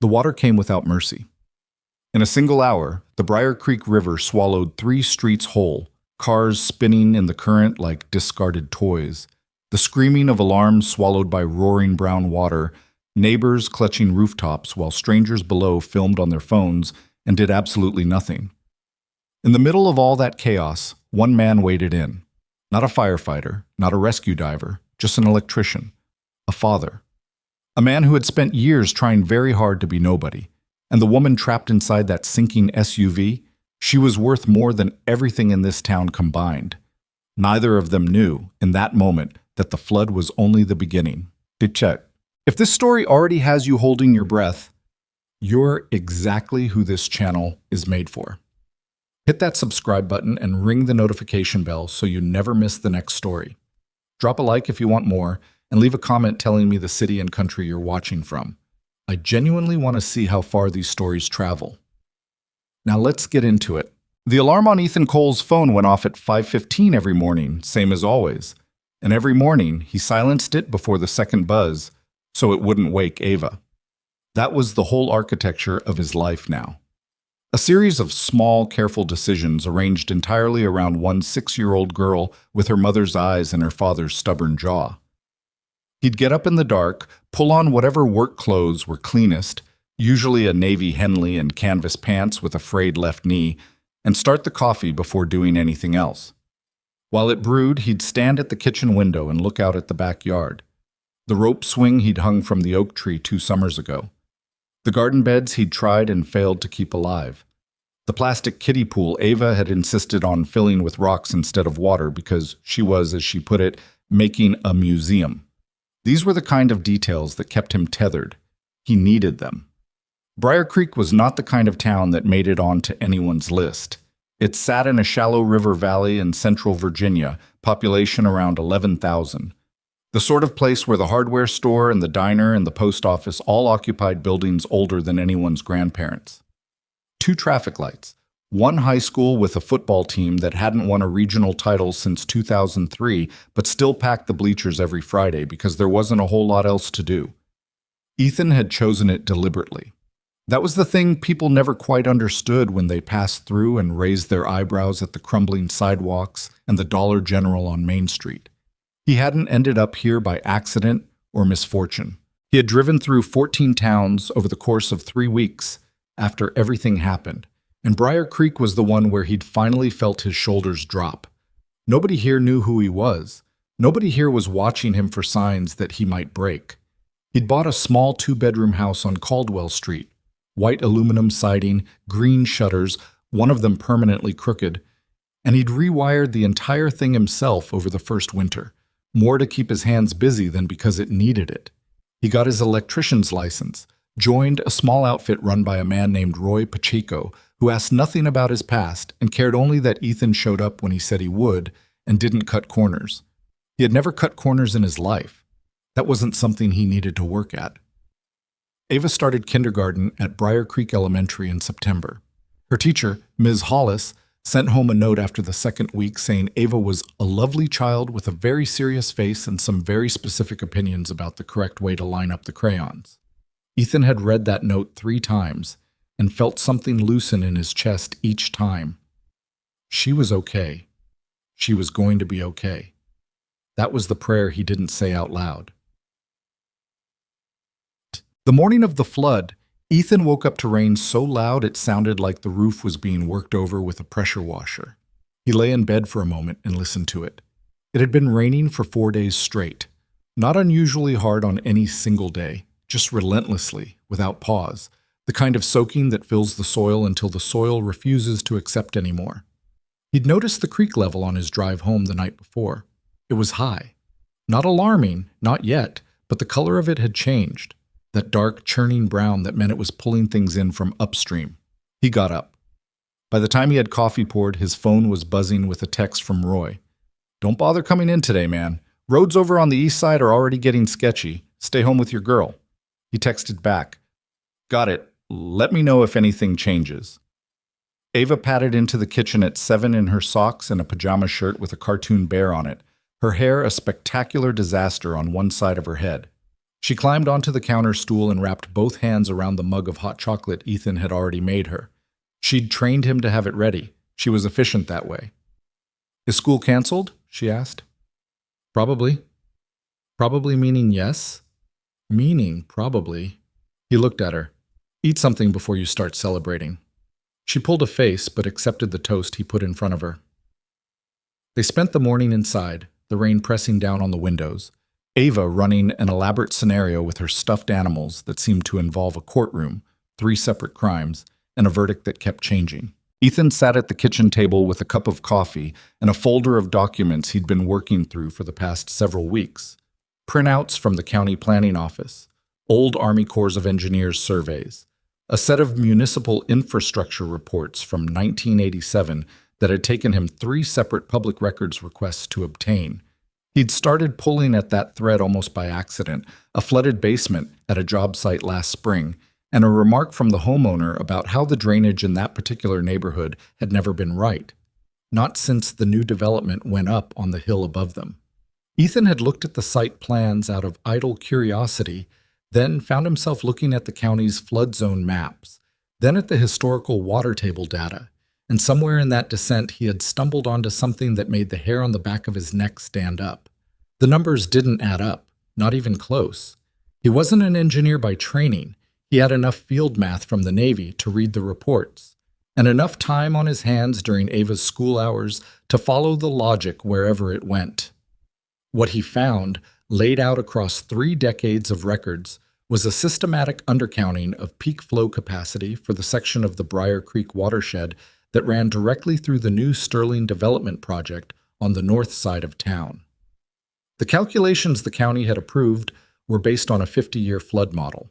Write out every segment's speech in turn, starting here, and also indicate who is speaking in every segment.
Speaker 1: The water came without mercy. In a single hour, the Briar Creek River swallowed 3 streets whole, cars spinning in the current like discarded toys, the screaming of alarms swallowed by roaring brown water, neighbors clutching rooftops while strangers below filmed on their phones and did absolutely nothing. In the middle of all that chaos, one man waded in. Not a firefighter, not a rescue diver, just an electrician, a father. A man who had spent years trying very hard to be nobody. And the woman trapped inside that sinking SUV, she was worth more than everything in this town combined. Neither of them knew, in that moment, that the flood was only the beginning. Check. If this story already has you holding your breath, you're exactly who this channel is made for. Hit that subscribe button and ring the notification bell so you never miss the next story. Drop a like if you want more, and leave a comment telling me the city and country you're watching from. I genuinely want to see how far these stories travel. Now let's get into it. The alarm on Ethan Cole's phone went off at 5:15 every morning, same as always. And every morning, he silenced it before the second buzz, so it wouldn't wake Ava. That was the whole architecture of his life now. A series of small, careful decisions arranged entirely around one 6-year-old girl with her mother's eyes and her father's stubborn jaw. He'd get up in the dark, pull on whatever work clothes were cleanest, usually a navy Henley and canvas pants with a frayed left knee, and start the coffee before doing anything else. While it brewed, he'd stand at the kitchen window and look out at the backyard. The rope swing he'd hung from the oak tree 2 summers ago. The garden beds he'd tried and failed to keep alive. The plastic kiddie pool Ava had insisted on filling with rocks instead of water because she was, as she put it, making a museum. These were the kind of details that kept him tethered. He needed them. Briar Creek was not the kind of town that made it onto anyone's list. It sat in a shallow river valley in central Virginia, population around 11,000. The sort of place where the hardware store and the diner and the post office all occupied buildings older than anyone's grandparents. 2 traffic lights, 1 high school with a football team that hadn't won a regional title since 2003, but still packed the bleachers every Friday because there wasn't a whole lot else to do. Ethan had chosen it deliberately. That was the thing people never quite understood when they passed through and raised their eyebrows at the crumbling sidewalks and the Dollar General on Main Street. He hadn't ended up here by accident or misfortune. He had driven through 14 towns over the course of 3 weeks after everything happened. And Briar Creek was the one where he'd finally felt his shoulders drop. Nobody here knew who he was. Nobody here was watching him for signs that he might break. He'd bought a small 2-bedroom house on Caldwell Street. White aluminum siding, green shutters, one of them permanently crooked. And he'd rewired the entire thing himself over the first winter, more to keep his hands busy than because it needed it. He got his electrician's license, joined a small outfit run by a man named Roy Pacheco, who asked nothing about his past and cared only that Ethan showed up when he said he would and didn't cut corners. He had never cut corners in his life. That wasn't something he needed to work at. Ava started kindergarten at Briar Creek Elementary in September. Her teacher, Ms. Hollis, sent home a note after the second week saying Ava was a lovely child with a very serious face and some very specific opinions about the correct way to line up the crayons. Ethan had read that note 3 times and felt something loosen in his chest each time. She was okay. She was going to be okay. That was the prayer he didn't say out loud. The morning of the flood, Ethan woke up to rain so loud it sounded like the roof was being worked over with a pressure washer. He lay in bed for a moment and listened to it. It had been raining for 4 days straight. Not unusually hard on any single day, just relentlessly, without pause. The kind of soaking that fills the soil until the soil refuses to accept anymore. He'd noticed the creek level on his drive home the night before. It was high. Not alarming, not yet, but the color of it had changed. That dark, churning brown that meant it was pulling things in from upstream. He got up. By the time he had coffee poured, his phone was buzzing with a text from Roy. "Don't bother coming in today, man. Roads over on the east side are already getting sketchy. Stay home with your girl." He texted back, "Got it. Let me know if anything changes." Ava padded into the kitchen at 7 in her socks and a pajama shirt with a cartoon bear on it, her hair a spectacular disaster on one side of her head. She climbed onto the counter stool and wrapped both hands around the mug of hot chocolate Ethan had already made her. She'd trained him to have it ready. She was efficient that way. Is school canceled? She asked. Probably. Probably meaning yes? Meaning probably. He looked at her. Eat something before you start celebrating. She pulled a face but accepted the toast he put in front of her. They spent the morning inside, the rain pressing down on the windows, Ava running an elaborate scenario with her stuffed animals that seemed to involve a courtroom, 3 separate crimes, and a verdict that kept changing. Ethan sat at the kitchen table with a cup of coffee and a folder of documents he'd been working through for the past several weeks. Printouts from the county planning office, old Army Corps of Engineers surveys, a set of municipal infrastructure reports from 1987 that had taken him 3 separate public records requests to obtain. He'd started pulling at that thread almost by accident, a flooded basement at a job site last spring, and a remark from the homeowner about how the drainage in that particular neighborhood had never been right, not since the new development went up on the hill above them. Ethan had looked at the site plans out of idle curiosity, then found himself looking at the county's flood zone maps, then at the historical water table data, and somewhere in that descent he had stumbled onto something that made the hair on the back of his neck stand up. The numbers didn't add up, not even close. He wasn't an engineer by training. He had enough field math from the Navy to read the reports, and enough time on his hands during Ava's school hours to follow the logic wherever it went. What he found, laid out across 3 decades of records, was a systematic undercounting of peak flow capacity for the section of the Briar Creek watershed that ran directly through the new Sterling Development Project on the north side of town. The calculations the county had approved were based on a 50-year flood model.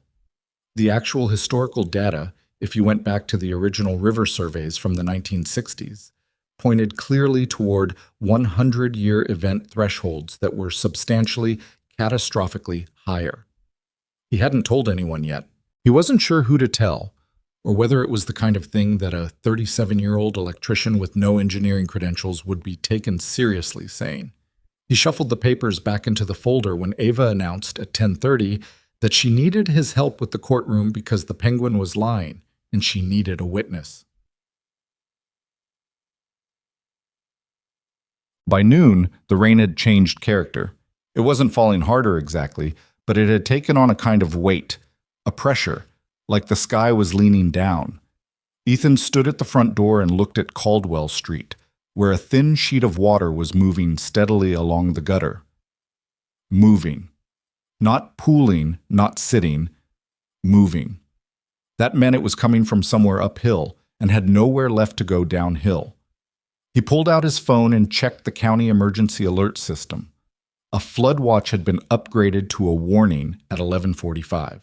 Speaker 1: The actual historical data, if you went back to the original river surveys from the 1960s, pointed clearly toward 100-year event thresholds that were substantially, catastrophically higher. He hadn't told anyone yet. He wasn't sure who to tell, or whether it was the kind of thing that a 37-year-old electrician with no engineering credentials would be taken seriously saying. He shuffled the papers back into the folder when Ava announced at 10:30 that she needed his help with the courtroom because the Penguin was lying, and she needed a witness. By noon, the rain had changed character. It wasn't falling harder exactly, but it had taken on a kind of weight, a pressure, like the sky was leaning down. Ethan stood at the front door and looked at Caldwell Street, where a thin sheet of water was moving steadily along the gutter. Moving. Not pooling, not sitting. Moving. That meant it was coming from somewhere uphill and had nowhere left to go downhill. He pulled out his phone and checked the county emergency alert system. A flood watch had been upgraded to a warning at 11:45.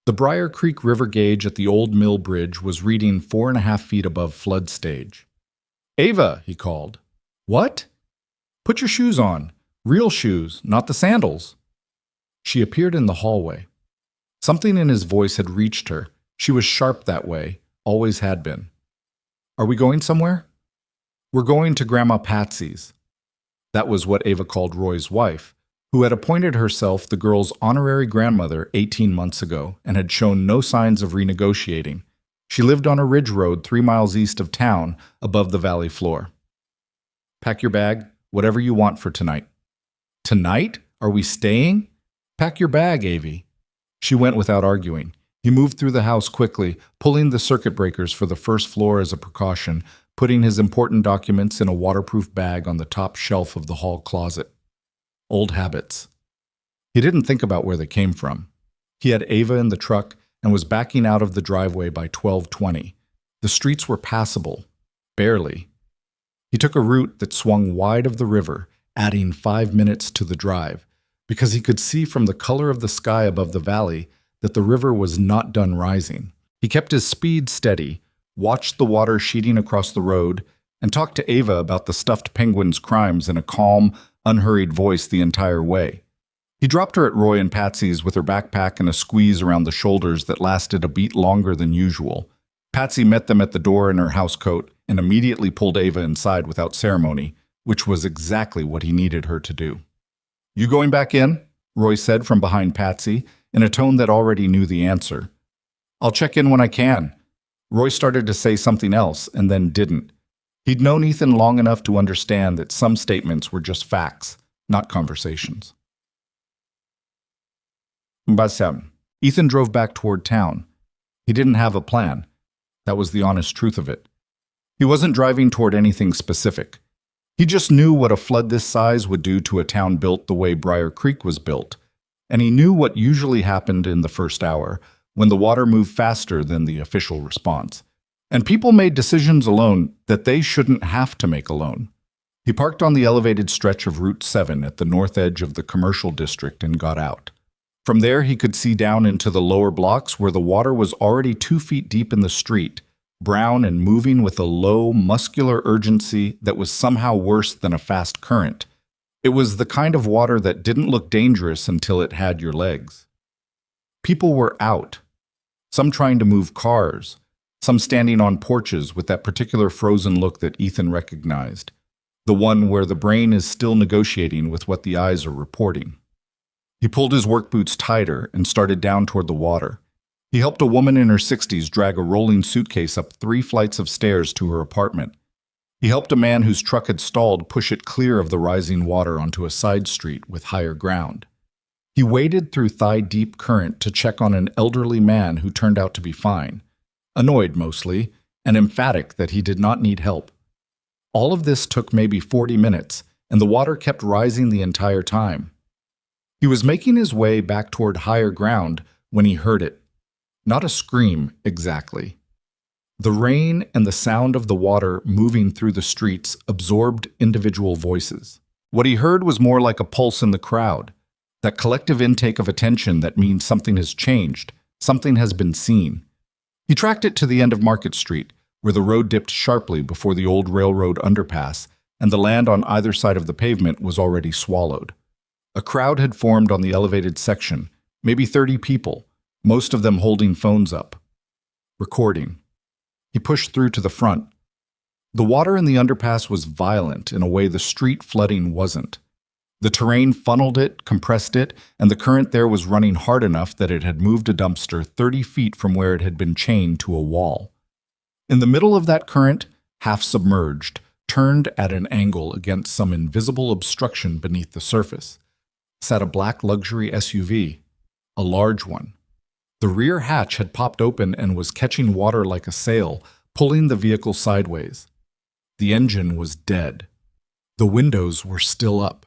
Speaker 1: The Briar Creek River gauge at the old mill bridge was reading 4.5 feet above flood stage. "Ava," he called. "What?" "Put your shoes on. Real shoes, not the sandals." She appeared in the hallway. Something in his voice had reached her. She was sharp that way, always had been. "Are we going somewhere?" "We're going to Grandma Patsy's." That was what Ava called Roy's wife, who had appointed herself the girl's honorary grandmother 18 months ago and had shown no signs of renegotiating. She lived on a ridge road 3 miles east of town, above the valley floor. "Pack your bag, whatever you want for tonight." "Tonight? Are we staying?" "Pack your bag, Avie." She went without arguing. He moved through the house quickly, pulling the circuit breakers for the first floor as a precaution, putting his important documents in a waterproof bag on the top shelf of the hall closet. Old habits. He didn't think about where they came from. He had Ava in the truck and was backing out of the driveway by 12:20. The streets were passable. Barely. He took a route that swung wide of the river, adding 5 minutes to the drive, because he could see from the color of the sky above the valley that the river was not done rising. He kept his speed steady, watched the water sheeting across the road, and talked to Ava about the stuffed penguin's crimes in a calm, unhurried voice the entire way. He dropped her at Roy and Patsy's with her backpack and a squeeze around the shoulders that lasted a beat longer than usual. Patsy met them at the door in her housecoat and immediately pulled Ava inside without ceremony, which was exactly what he needed her to do. "You going back in?" Roy said from behind Patsy, in a tone that already knew the answer. I'll check in when I can. Roy started to say something else and then didn't. He'd known Ethan long enough to understand that some statements were just facts, not conversations. Basam. Ethan drove back toward town. He didn't have a plan. That was the honest truth of it. He wasn't driving toward anything specific. He just knew what a flood this size would do to a town built the way Briar Creek was built, and he knew what usually happened in the first hour, when the water moved faster than the official response. And people made decisions alone that they shouldn't have to make alone. He parked on the elevated stretch of Route 7 at the north edge of the commercial district and got out. From there, he could see down into the lower blocks where the water was already 2 feet deep in the street, brown and moving with a low, muscular urgency that was somehow worse than a fast current. It was the kind of water that didn't look dangerous until it had your legs. People were out, some trying to move cars, some standing on porches with that particular frozen look that Ethan recognized, the one where the brain is still negotiating with what the eyes are reporting. He pulled his work boots tighter and started down toward the water. He helped a woman in her 60s drag a rolling suitcase up 3 flights of stairs to her apartment. He helped a man whose truck had stalled push it clear of the rising water onto a side street with higher ground. He waded through thigh-deep current to check on an elderly man who turned out to be fine, annoyed mostly, and emphatic that he did not need help. All of this took maybe 40 minutes, and the water kept rising the entire time. He was making his way back toward higher ground when he heard it. Not a scream, exactly. The rain and the sound of the water moving through the streets absorbed individual voices. What he heard was more like a pulse in the crowd, that collective intake of attention that means something has changed, something has been seen. He tracked it to the end of Market Street, where the road dipped sharply before the old railroad underpass, and the land on either side of the pavement was already swallowed. A crowd had formed on the elevated section, maybe 30 people, most of them holding phones up. Recording. He pushed through to the front. The water in the underpass was violent in a way the street flooding wasn't. The terrain funneled it, compressed it, and the current there was running hard enough that it had moved a dumpster 30 feet from where it had been chained to a wall. In the middle of that current, half submerged, turned at an angle against some invisible obstruction beneath the surface, sat a black luxury SUV, a large one. The rear hatch had popped open and was catching water like a sail, pulling the vehicle sideways. The engine was dead. The windows were still up.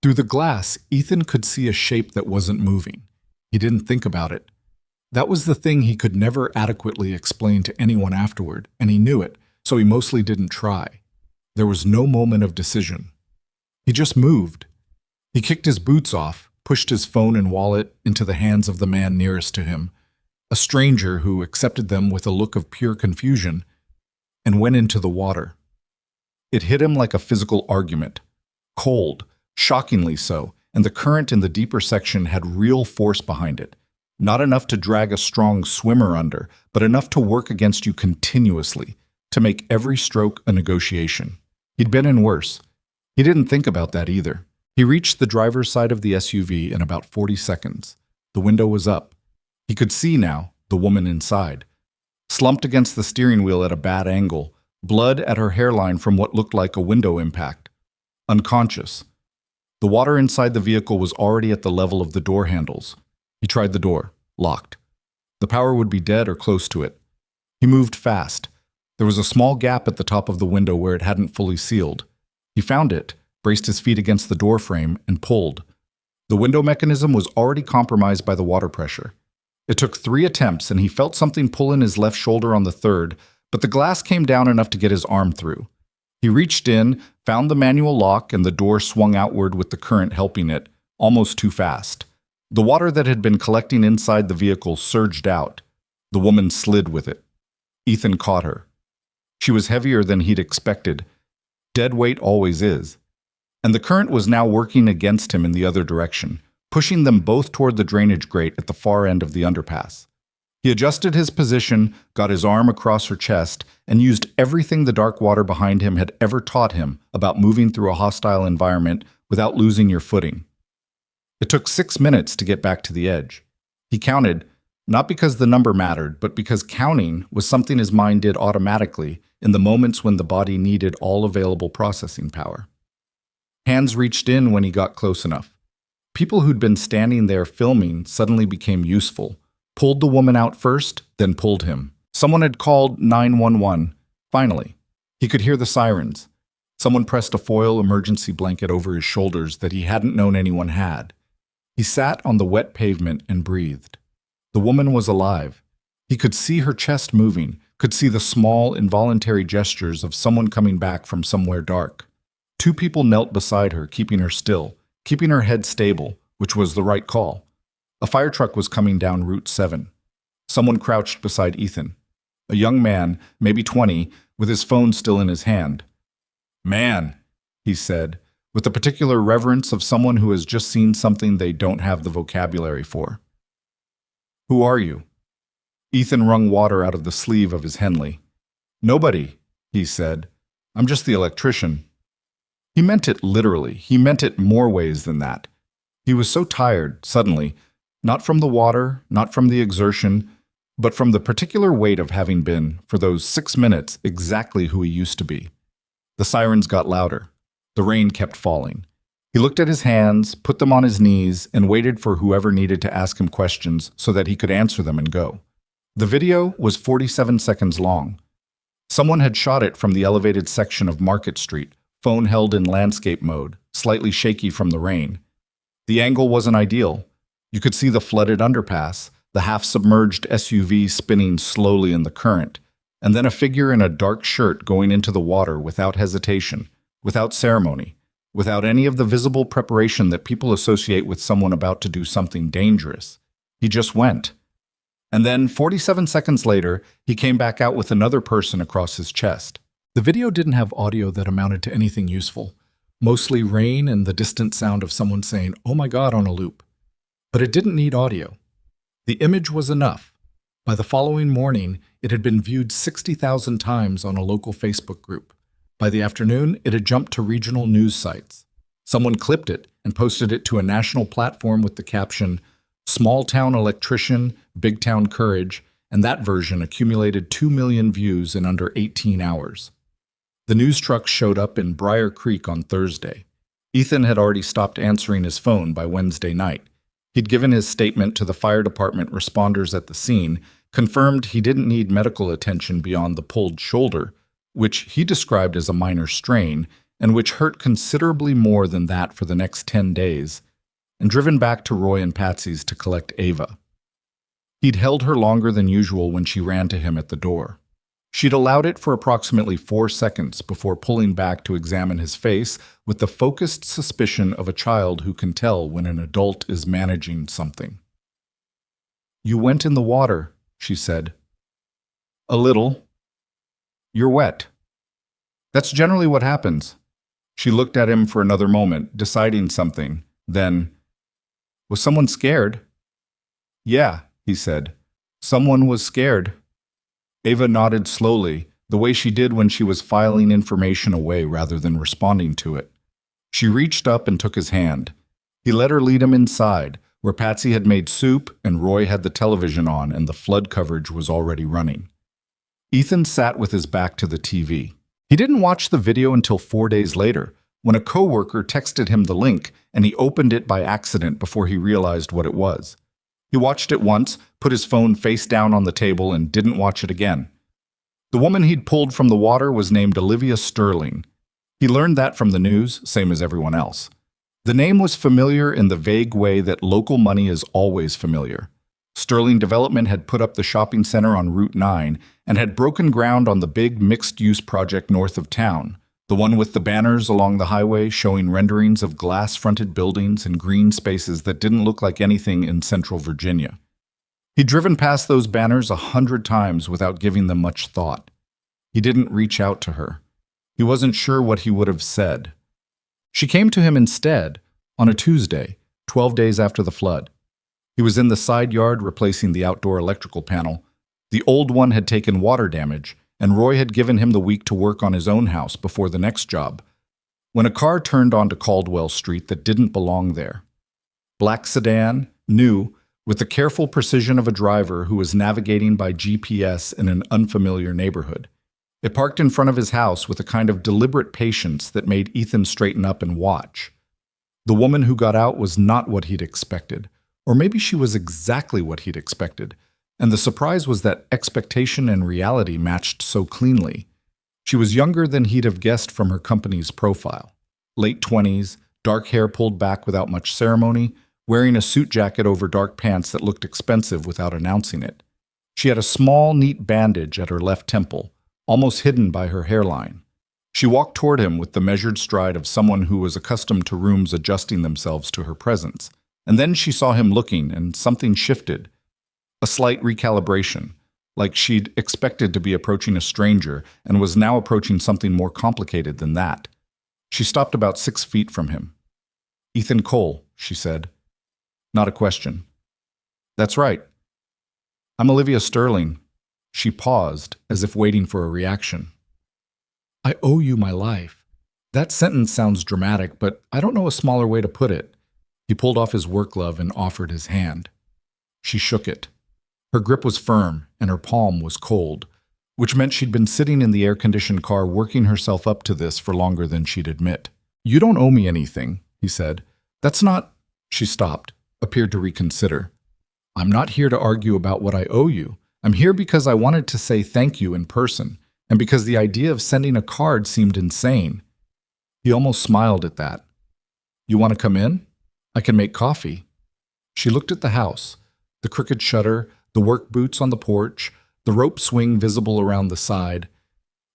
Speaker 1: Through the glass, Ethan could see a shape that wasn't moving. He didn't think about it. That was the thing he could never adequately explain to anyone afterward, and he knew it, so he mostly didn't try. There was no moment of decision. He just moved. He kicked his boots off, pushed his phone and wallet into the hands of the man nearest to him, a stranger who accepted them with a look of pure confusion, and went into the water. It hit him like a physical argument. Cold, shockingly so, and the current in the deeper section had real force behind it. Not enough to drag a strong swimmer under, but enough to work against you continuously, to make every stroke a negotiation. He'd been in worse. He didn't think about that either. He reached the driver's side of the SUV in about 40 seconds. The window was up. He could see now the woman inside. Slumped against the steering wheel at a bad angle, blood at her hairline from what looked like a window impact. Unconscious. The water inside the vehicle was already at the level of the door handles. He tried the door. Locked. The power would be dead or close to it. He moved fast. There was a small gap at the top of the window where it hadn't fully sealed. He found it, braced his feet against the door frame, and pulled. The window mechanism was already compromised by the water pressure. It took 3 attempts, and he felt something pull in his left shoulder on the third, but the glass came down enough to get his arm through. He reached in, found the manual lock, and the door swung outward with the current helping it, almost too fast. The water that had been collecting inside the vehicle surged out. The woman slid with it. Ethan caught her. She was heavier than he'd expected. Dead weight always is. And the current was now working against him in the other direction, pushing them both toward the drainage grate at the far end of the underpass. He adjusted his position, got his arm across her chest, and used everything the dark water behind him had ever taught him about moving through a hostile environment without losing your footing. It took 6 minutes to get back to the edge. He counted, not because the number mattered, but because counting was something his mind did automatically in the moments when the body needed all available processing power. Hands reached in when he got close enough. People who'd been standing there filming suddenly became useful, pulled the woman out first, then pulled him. Someone had called 911. Finally, he could hear the sirens. Someone pressed a foil emergency blanket over his shoulders that he hadn't known anyone had. He sat on the wet pavement and breathed. The woman was alive. He could see her chest moving, could see the small, involuntary gestures of someone coming back from somewhere dark. 2 people knelt beside her, keeping her still, keeping her head stable, which was the right call. A fire truck was coming down Route 7. Someone crouched beside Ethan. A young man, maybe 20, with his phone still in his hand. "Man," he said, with the particular reverence of someone who has just seen something they don't have the vocabulary for. "Who are you?" Ethan wrung water out of the sleeve of his Henley. "Nobody," he said. "I'm just the electrician." He meant it literally. He meant it more ways than that. He was so tired, suddenly, not from the water, not from the exertion, but from the particular weight of having been, for those 6 minutes, exactly who he used to be. The sirens got louder. The rain kept falling. He looked at his hands, put them on his knees, and waited for whoever needed to ask him questions so that he could answer them and go. The video was 47 seconds long. Someone had shot it from the elevated section of Market Street, phone held in landscape mode, slightly shaky from the rain. The angle wasn't ideal. You could see the flooded underpass, the half-submerged SUV spinning slowly in the current, and then a figure in a dark shirt going into the water without hesitation, without ceremony, without any of the visible preparation that people associate with someone about to do something dangerous. He just went. And then, 47 seconds later, he came back out with another person across his chest. The video didn't have audio that amounted to anything useful, mostly rain and the distant sound of someone saying, "Oh my God," on a loop. But it didn't need audio. The image was enough. By the following morning, it had been viewed 60,000 times on a local Facebook group. By the afternoon, it had jumped to regional news sites. Someone clipped it and posted it to a national platform with the caption, "Small Town Electrician, Big Town Courage," and that version accumulated 2 million views in under 18 hours. The news truck showed up in Briar Creek on Thursday. Ethan had already stopped answering his phone by Wednesday night. He'd given his statement to the fire department responders at the scene, confirmed he didn't need medical attention beyond the pulled shoulder, which he described as a minor strain, and which hurt considerably more than that for the next 10 days, and driven back to Roy and Patsy's to collect Ava. He'd held her longer than usual when she ran to him at the door. She'd allowed it for approximately 4 seconds before pulling back to examine his face with the focused suspicion of a child who can tell when an adult is managing something. "You went in the water," she said. "A little. You're wet." "That's generally what happens." She looked at him for another moment, deciding something. Then, "Was someone scared?" "Yeah," he said. "Someone was scared." Ava nodded slowly, the way she did when she was filing information away rather than responding to it. She reached up and took his hand. He let her lead him inside, where Patsy had made soup and Roy had the television on and the flood coverage was already running. Ethan sat with his back to the TV. He didn't watch the video until 4 days later, when a coworker texted him the link and he opened it by accident before he realized what it was. He watched it once, put his phone face down on the table, and didn't watch it again. The woman he'd pulled from the water was named Olivia Sterling. He learned that from the news, same as everyone else. The name was familiar in the vague way that local money is always familiar. Sterling Development had put up the shopping center on Route 9 and had broken ground on the big mixed-use project north of town, the one with the banners along the highway showing renderings of glass-fronted buildings and green spaces that didn't look like anything in central Virginia. He'd driven past those banners 100 times without giving them much thought. He didn't reach out to her. He wasn't sure what he would have said. She came to him instead, on a Tuesday, 12 days after the flood. He was in the side yard replacing the outdoor electrical panel. The old one had taken water damage, and Roy had given him the week to work on his own house before the next job, when a car turned onto Caldwell Street that didn't belong there. Black sedan, new, with the careful precision of a driver who was navigating by GPS in an unfamiliar neighborhood. It parked in front of his house with a kind of deliberate patience that made Ethan straighten up and watch. The woman who got out was not what he'd expected, or maybe she was exactly what he'd expected, and the surprise was that expectation and reality matched so cleanly. She was younger than he'd have guessed from her company's profile. Late 20s, dark hair pulled back without much ceremony, wearing a suit jacket over dark pants that looked expensive without announcing it. She had a small, neat bandage at her left temple, almost hidden by her hairline. She walked toward him with the measured stride of someone who was accustomed to rooms adjusting themselves to her presence. And then she saw him looking, and something shifted. A slight recalibration, like she'd expected to be approaching a stranger and was now approaching something more complicated than that. She stopped about 6 feet from him. "Ethan Cole," she said. Not a question. "That's right. I'm Olivia Sterling." She paused, as if waiting for a reaction. "I owe you my life." That sentence sounds dramatic, but I don't know a smaller way to put it. He pulled off his work glove and offered his hand. She shook it. Her grip was firm, and her palm was cold, which meant she'd been sitting in the air-conditioned car working herself up to this for longer than she'd admit. "You don't owe me anything," he said. "That's not—" She stopped, appeared to reconsider. "I'm not here to argue about what I owe you. I'm here because I wanted to say thank you in person, and because the idea of sending a card seemed insane." He almost smiled at that. "You want to come in? I can make coffee." She looked at the house, the crooked shutter, the work boots on the porch, the rope swing visible around the side,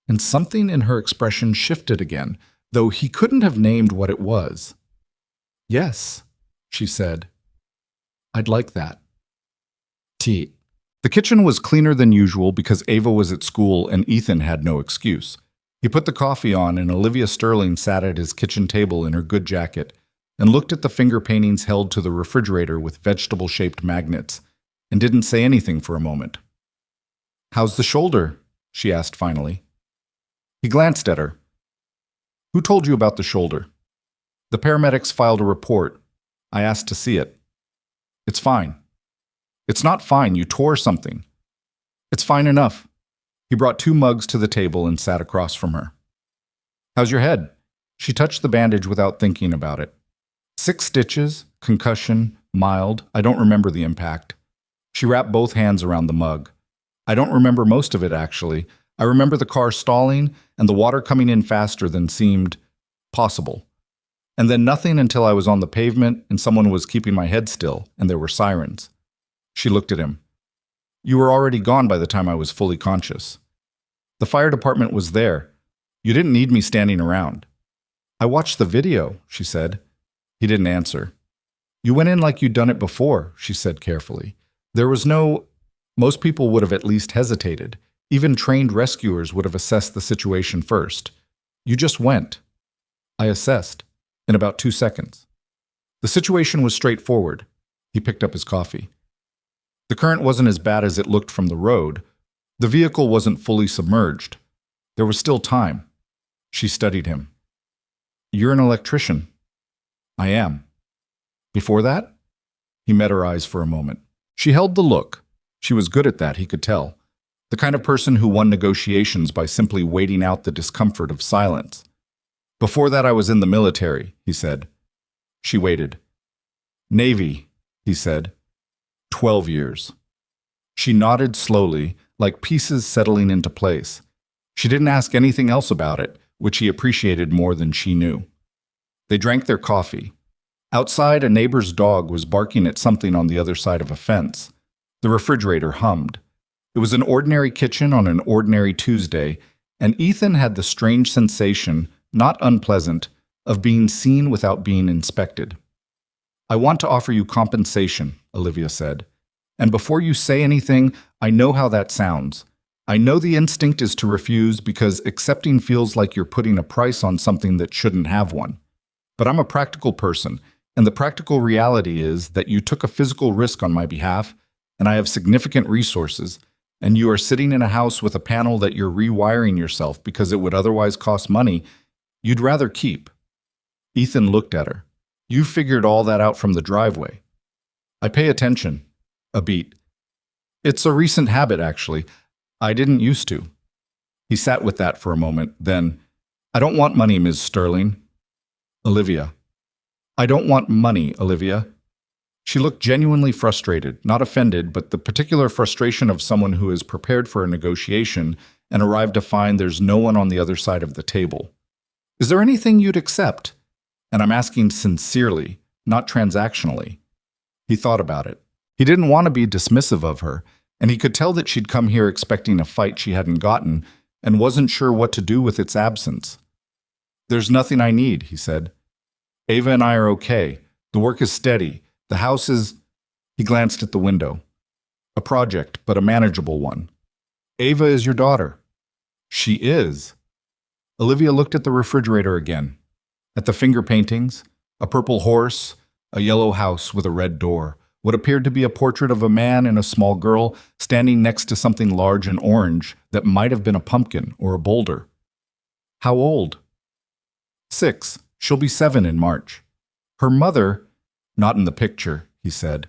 Speaker 1: and something in her expression shifted again, though he couldn't have named what it was. "Yes," she said. "I'd like that." Tea. The kitchen was cleaner than usual because Ava was at school and Ethan had no excuse. He put the coffee on and Olivia Sterling sat at his kitchen table in her good jacket and looked at the finger paintings held to the refrigerator with vegetable-shaped magnets and didn't say anything for a moment. "How's the shoulder?" she asked finally. He glanced at her. "Who told you about the shoulder?" "The paramedics filed a report. I asked to see it." "It's fine." "It's not fine. You tore something." "It's fine enough." He brought 2 mugs to the table and sat across from her. "How's your head?" She touched the bandage without thinking about it. 6 stitches, concussion, mild. I don't remember the impact. She wrapped both hands around the mug. "I don't remember most of it, actually. I remember the car stalling and the water coming in faster than seemed possible. And then nothing until I was on the pavement and someone was keeping my head still and there were sirens." She looked at him. "You were already gone by the time I was fully conscious." "The fire department was there. You didn't need me standing around." "I watched the video," she said. He didn't answer. "You went in like you'd done it before," she said carefully. "There was no— Most people would have at least hesitated. Even trained rescuers would have assessed the situation first. You just went." I assessed. In about 2 seconds. The situation was straightforward. He picked up his coffee. The current wasn't as bad as it looked from the road. The vehicle wasn't fully submerged. There was still time. She studied him. "You're an electrician." "I am." "Before that?" He met her eyes for a moment. She held the look. She was good at that, he could tell. The kind of person who won negotiations by simply waiting out the discomfort of silence. "Before that I was in the military," he said. She waited. "Navy," he said. 12 years. She nodded slowly, like pieces settling into place. She didn't ask anything else about it, which he appreciated more than she knew. They drank their coffee. Outside, a neighbor's dog was barking at something on the other side of a fence. The refrigerator hummed. It was an ordinary kitchen on an ordinary Tuesday, and Ethan had the strange sensation, not unpleasant, of being seen without being inspected. "I want to offer you compensation," Olivia said. "And before you say anything, I know how that sounds. I know the instinct is to refuse because accepting feels like you're putting a price on something that shouldn't have one. But I'm a practical person, and the practical reality is that you took a physical risk on my behalf, and I have significant resources, and you are sitting in a house with a panel that you're rewiring yourself because it would otherwise cost money you'd rather keep." Ethan looked at her. You figured all that out from the driveway. I pay attention. A beat. It's a recent habit, actually. I didn't used to. He sat with that for a moment, then, I don't want money, Ms. Sterling. Olivia. I don't want money, Olivia. She looked genuinely frustrated, not offended, but the particular frustration of someone who is prepared for a negotiation and arrived to find there's no one on the other side of the table. Is there anything you'd accept? And I'm asking sincerely, not transactionally. He thought about it. He didn't want to be dismissive of her, and he could tell that she'd come here expecting a fight she hadn't gotten and wasn't sure what to do with its absence. There's nothing I need, he said. Ava and I are okay. The work is steady. The house is… He glanced at the window. A project, but a manageable one. Ava is your daughter. She is. Olivia looked at the refrigerator again. At the finger paintings, a purple horse, a yellow house with a red door, what appeared to be a portrait of a man and a small girl standing next to something large and orange that might have been a pumpkin or a boulder. How old? 6. She'll be 7 in March. Her mother… Not in the picture, he said.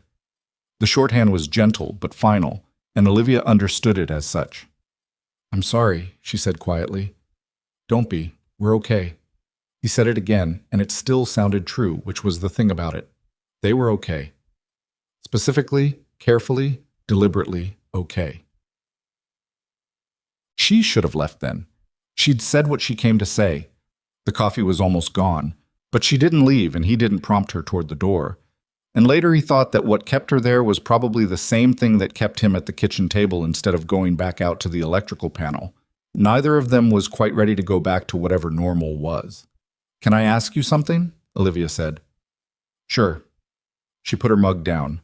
Speaker 1: The shorthand was gentle but final, and Olivia understood it as such. I'm sorry, she said quietly. Don't be. We're okay. He said it again, and it still sounded true, which was the thing about it. They were okay. Specifically, carefully, deliberately okay. She should have left then. She'd said what she came to say. The coffee was almost gone, but she didn't leave and he didn't prompt her toward the door. And later he thought that what kept her there was probably the same thing that kept him at the kitchen table instead of going back out to the electrical panel. Neither of them was quite ready to go back to whatever normal was. Can I ask you something? Olivia said. Sure. She put her mug down.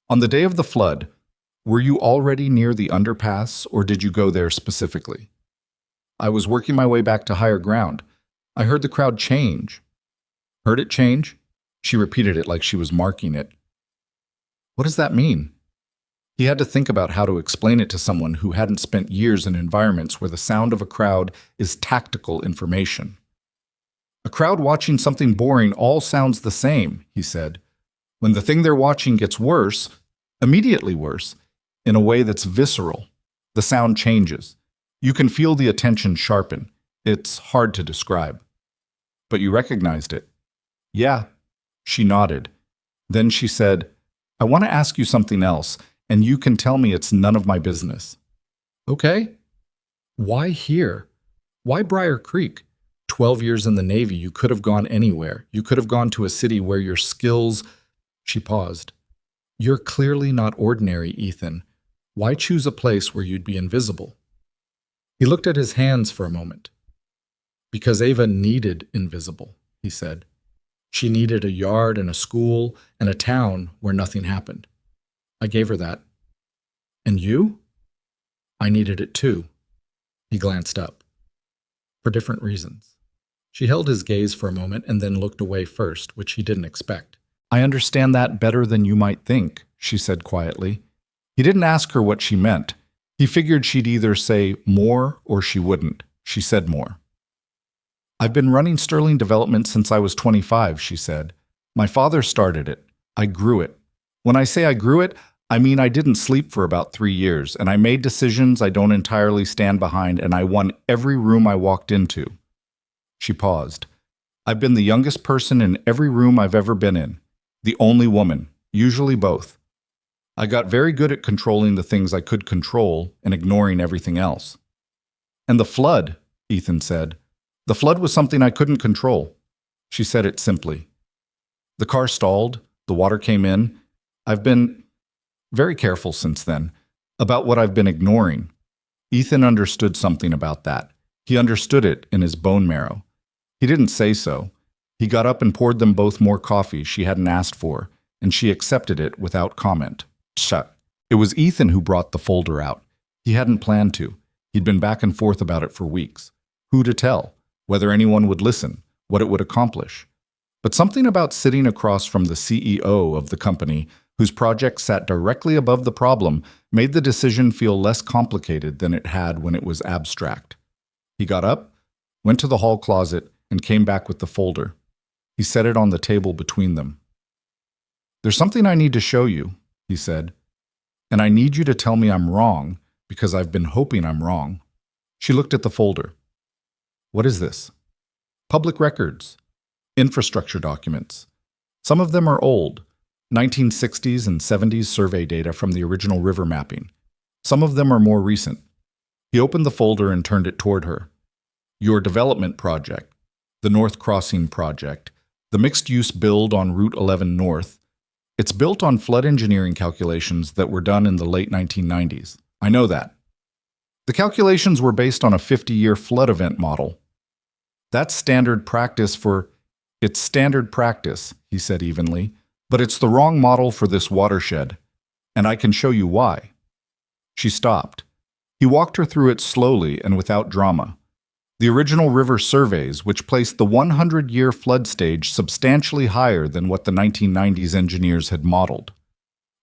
Speaker 1: On the day of the flood, were you already near the underpass or did you go there specifically? I was working my way back to higher ground. I heard the crowd change. Heard it change? She repeated it like she was marking it. What does that mean? He had to think about how to explain it to someone who hadn't spent years in environments where the sound of a crowd is tactical information. A crowd watching something boring all sounds the same, he said. When the thing they're watching gets worse, immediately worse, in a way that's visceral, the sound changes. You can feel the attention sharpen. It's hard to describe. But you recognized it. Yeah. She nodded. Then she said, I want to ask you something else, and you can tell me it's none of my business. Okay. Why here? Why Briar Creek? 12 years in the Navy, you could have gone anywhere. You could have gone to a city where your skills… She paused. You're clearly not ordinary, Ethan. Why choose a place where you'd be invisible? He looked at his hands for a moment. Because Ava needed invisible, he said. She needed a yard and a school and a town where nothing happened. I gave her that. And you? I needed it too. He glanced up. For different reasons. She held his gaze for a moment and then looked away first, which he didn't expect. I understand that better than you might think, she said quietly. He didn't ask her what she meant. He figured she'd either say more or she wouldn't. She said more. I've been running Sterling Development since I was 25, she said. My father started it. I grew it. When I say I grew it, I mean I didn't sleep for about 3 years, and I made decisions I don't entirely stand behind, and I won every room I walked into. She paused. I've been the youngest person in every room I've ever been in. The only woman, usually both. I got very good at controlling the things I could control and ignoring everything else. And the flood, Ethan said. The flood was something I couldn't control. She said it simply. The car stalled. The water came in. I've been very careful since then about what I've been ignoring. Ethan understood something about that. He understood it in his bone marrow. He didn't say so. He got up and poured them both more coffee she hadn't asked for, and she accepted it without comment. Shut. It was Ethan who brought the folder out. He hadn't planned to. He'd been back and forth about it for weeks. Who to tell? Whether anyone would listen? What it would accomplish? But something about sitting across from the CEO of the company, whose project sat directly above the problem, made the decision feel less complicated than it had when it was abstract. He got up, went to the hall closet, and came back with the folder. He set it on the table between them. "There's something I need to show you," he said, "and I need you to tell me I'm wrong because I've been hoping I'm wrong." She looked at the folder. "What is this?" "Public records. Infrastructure documents. Some of them are old, 1960s and 70s survey data from the original river mapping. Some of them are more recent." He opened the folder and turned it toward her. "Your development project, the North Crossing project, the mixed-use build on Route 11 North, it's built on flood engineering calculations that were done in the late 1990s. I know that. The calculations were based on a 50-year flood event model. That's standard practice for... It's standard practice," he said evenly, "but it's the wrong model for this watershed, and I can show you why." She stopped. He walked her through it slowly and without drama. The original river surveys, which placed the 100-year flood stage substantially higher than what the 1990s engineers had modeled.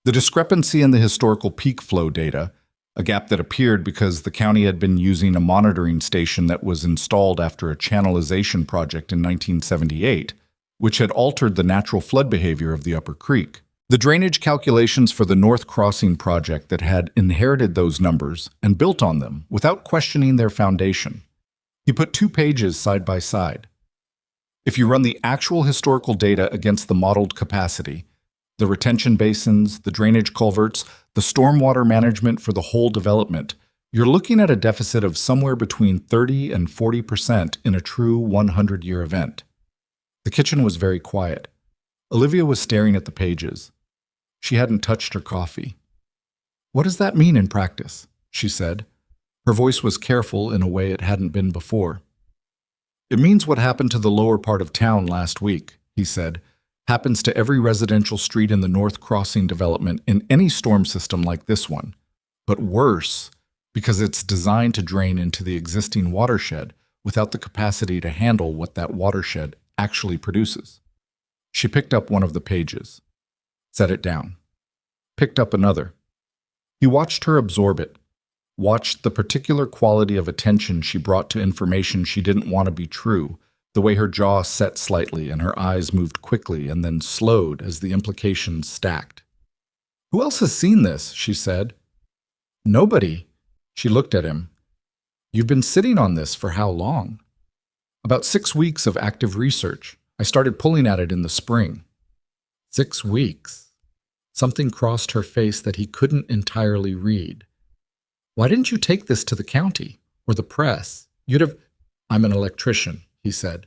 Speaker 1: The discrepancy in the historical peak flow data, a gap that appeared because the county had been using a monitoring station that was installed after a channelization project in 1978, which had altered the natural flood behavior of the upper creek. The drainage calculations for the North Crossing project that had inherited those numbers and built on them without questioning their foundation. He put 2 pages side by side. If you run the actual historical data against the modeled capacity, the retention basins, the drainage culverts, the stormwater management for the whole development, you're looking at a deficit of somewhere between 30 and 40% in a true 100-year event. The kitchen was very quiet. Olivia was staring at the pages. She hadn't touched her coffee. "What does that mean in practice?" she said. Her voice was careful in a way it hadn't been before. "It means what happened to the lower part of town last week," he said. "Happens to every residential street in the North Crossing development in any storm system like this one. But worse, because it's designed to drain into the existing watershed without the capacity to handle what that watershed actually produces." She picked up one of the pages, set it down, picked up another. He watched her absorb it, watched the particular quality of attention she brought to information she didn't want to be true, the way her jaw set slightly and her eyes moved quickly and then slowed as the implications stacked. "Who else has seen this?" she said. "Nobody." She looked at him. "You've been sitting on this for how long?" "About 6 weeks of active research. I started pulling at it in the spring." 6 weeks. Something crossed her face that he couldn't entirely read. "Why didn't you take this to the county or the press? You'd have..." "I'm an electrician," he said.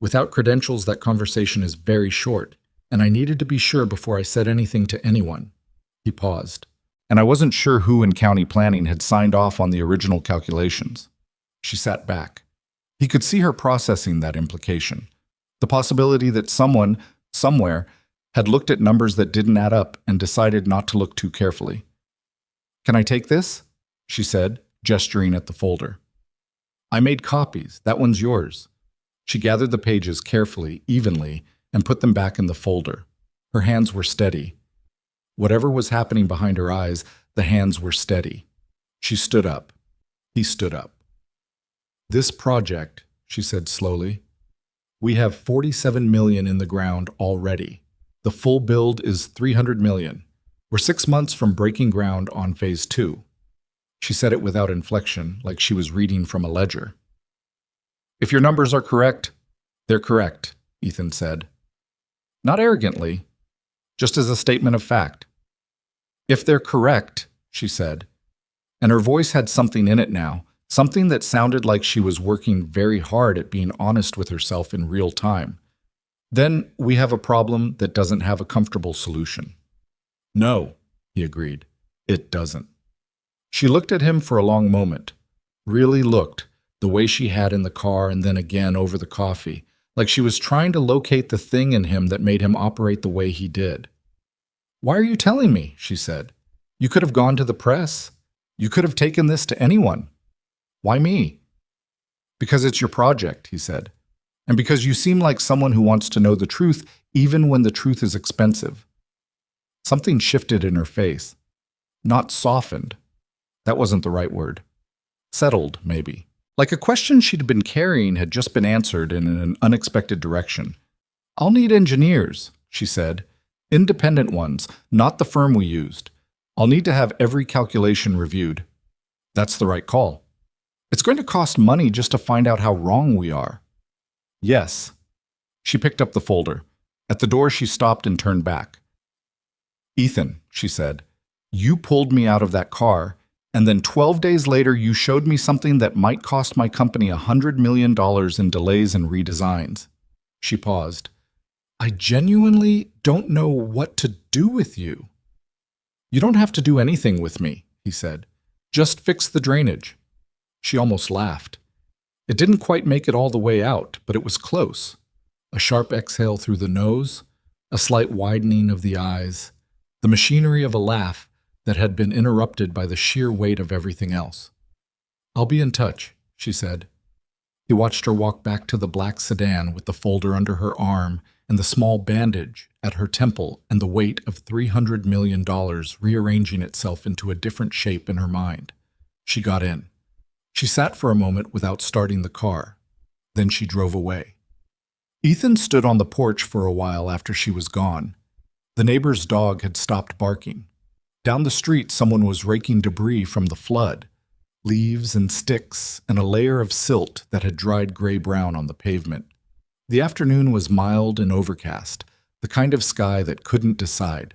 Speaker 1: "Without credentials, that conversation is very short, and I needed to be sure before I said anything to anyone." He paused. "And I wasn't sure who in county planning had signed off on the original calculations." She sat back. He could see her processing that implication. The possibility that someone, somewhere, had looked at numbers that didn't add up and decided not to look too carefully. "Can I take this?" she said, gesturing at the folder. "I made copies. That one's yours." She gathered the pages carefully, evenly, and put them back in the folder. Her hands were steady. Whatever was happening behind her eyes, the hands were steady. She stood up. He stood up. "This project," she said slowly, "we have 47 million in the ground already. The full build is 300 million. We're 6 months from breaking ground on phase 2. She said it without inflection, like she was reading from a ledger. "If your numbers are correct, they're correct," Ethan said. Not arrogantly, just as a statement of fact. "If they're correct," she said, and her voice had something in it now, something that sounded like she was working very hard at being honest with herself in real time. "Then we have a problem that doesn't have a comfortable solution." "No," he agreed, "it doesn't." She looked at him for a long moment, really looked, the way she had in the car and then again over the coffee, like she was trying to locate the thing in him that made him operate the way he did. "Why are you telling me?" she said. "You could have gone to the press. You could have taken this to anyone. Why me?" "Because it's your project," he said, "and because you seem like someone who wants to know the truth even when the truth is expensive." Something shifted in her face. Not softened. That wasn't the right word. Settled, maybe. Like a question she'd been carrying had just been answered in an unexpected direction. I'll need engineers, she said. Independent ones, not the firm we used. I'll need to have every calculation reviewed. That's the right call. It's going to cost money just to find out how wrong we are. Yes. She picked up the folder. At the door, she stopped and turned back. Ethan, she said, you pulled me out of that car, and then 12 days later you showed me something that might cost my company $100 million in delays and redesigns. She paused. I genuinely don't know what to do with you. You don't have to do anything with me, he said. Just fix the drainage. She almost laughed. It didn't quite make it all the way out, but it was close. A sharp exhale through the nose, a slight widening of the eyes, the machinery of a laugh that had been interrupted by the sheer weight of everything else. I'll be in touch, she said. He watched her walk back to the black sedan with the folder under her arm and the small bandage at her temple and the weight of $300 million rearranging itself into a different shape in her mind. She got in. She sat for a moment without starting the car. Then she drove away. Ethan stood on the porch for a while after she was gone. The neighbor's dog had stopped barking. Down the street, someone was raking debris from the flood, leaves and sticks and a layer of silt that had dried gray-brown on the pavement. The afternoon was mild and overcast, the kind of sky that couldn't decide.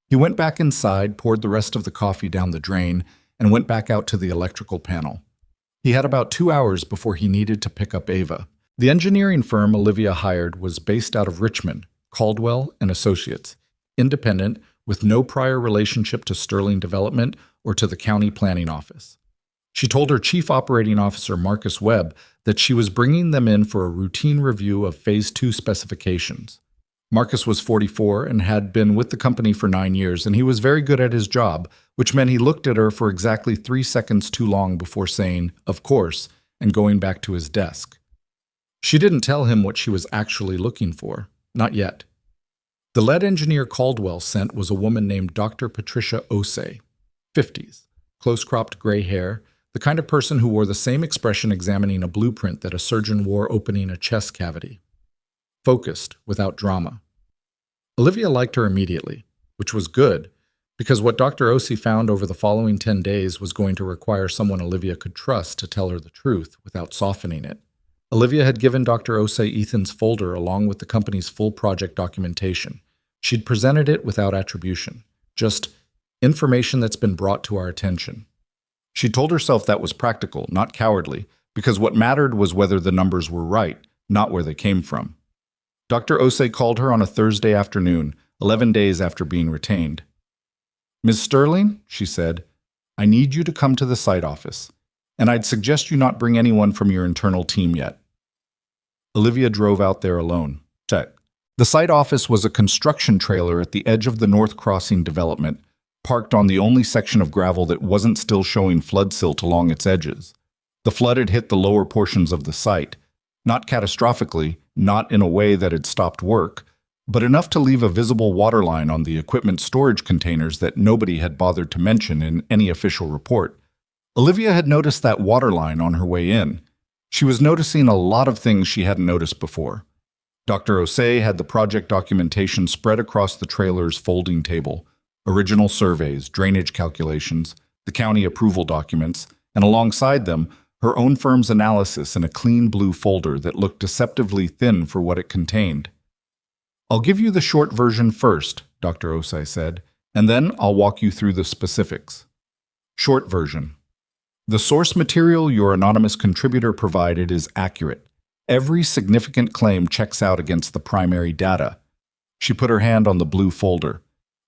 Speaker 1: He went back inside, poured the rest of the coffee down the drain, and went back out to the electrical panel. He had about 2 hours before he needed to pick up Ava. The engineering firm Olivia hired was based out of Richmond, Caldwell and Associates, independent, with no prior relationship to Sterling Development or to the county planning office. She told her chief operating officer, Marcus Webb, that she was bringing them in for a routine review of Phase 2 specifications. Marcus was 44 and had been with the company for 9 years, and he was very good at his job, which meant he looked at her for exactly 3 seconds too long before saying, "Of course," and going back to his desk. She didn't tell him what she was actually looking for. Not yet. The lead engineer Caldwell sent was a woman named Dr. Patricia Osei, 50s, close-cropped gray hair, the kind of person who wore the same expression examining a blueprint that a surgeon wore opening a chest cavity. Focused, without drama. Olivia liked her immediately, which was good, because what Dr. Osei found over the following 10 days was going to require someone Olivia could trust to tell her the truth without softening it. Olivia had given Dr. Osei Ethan's folder along with the company's full project documentation. She'd presented it without attribution, just information that's been brought to our attention. She told herself that was practical, not cowardly, because what mattered was whether the numbers were right, not where they came from. Dr. Osei called her on a Thursday afternoon, 11 days after being retained. "Ms. Sterling," she said, "I need you to come to the site office, and I'd suggest you not bring anyone from your internal team yet." Olivia drove out there alone. Check. The site office was a construction trailer at the edge of the North Crossing development, parked on the only section of gravel that wasn't still showing flood silt along its edges. The flood had hit the lower portions of the site, not catastrophically, not in a way that had stopped work, but enough to leave a visible waterline on the equipment storage containers that nobody had bothered to mention in any official report. Olivia had noticed that waterline on her way in. She was noticing a lot of things she hadn't noticed before. Dr. Osei had the project documentation spread across the trailer's folding table, original surveys, drainage calculations, the county approval documents, and alongside them, her own firm's analysis in a clean blue folder that looked deceptively thin for what it contained. "I'll give you the short version first," Dr. Osei said, "and then I'll walk you through the specifics." Short version. The source material your anonymous contributor provided is accurate. Every significant claim checks out against the primary data. She put her hand on the blue folder.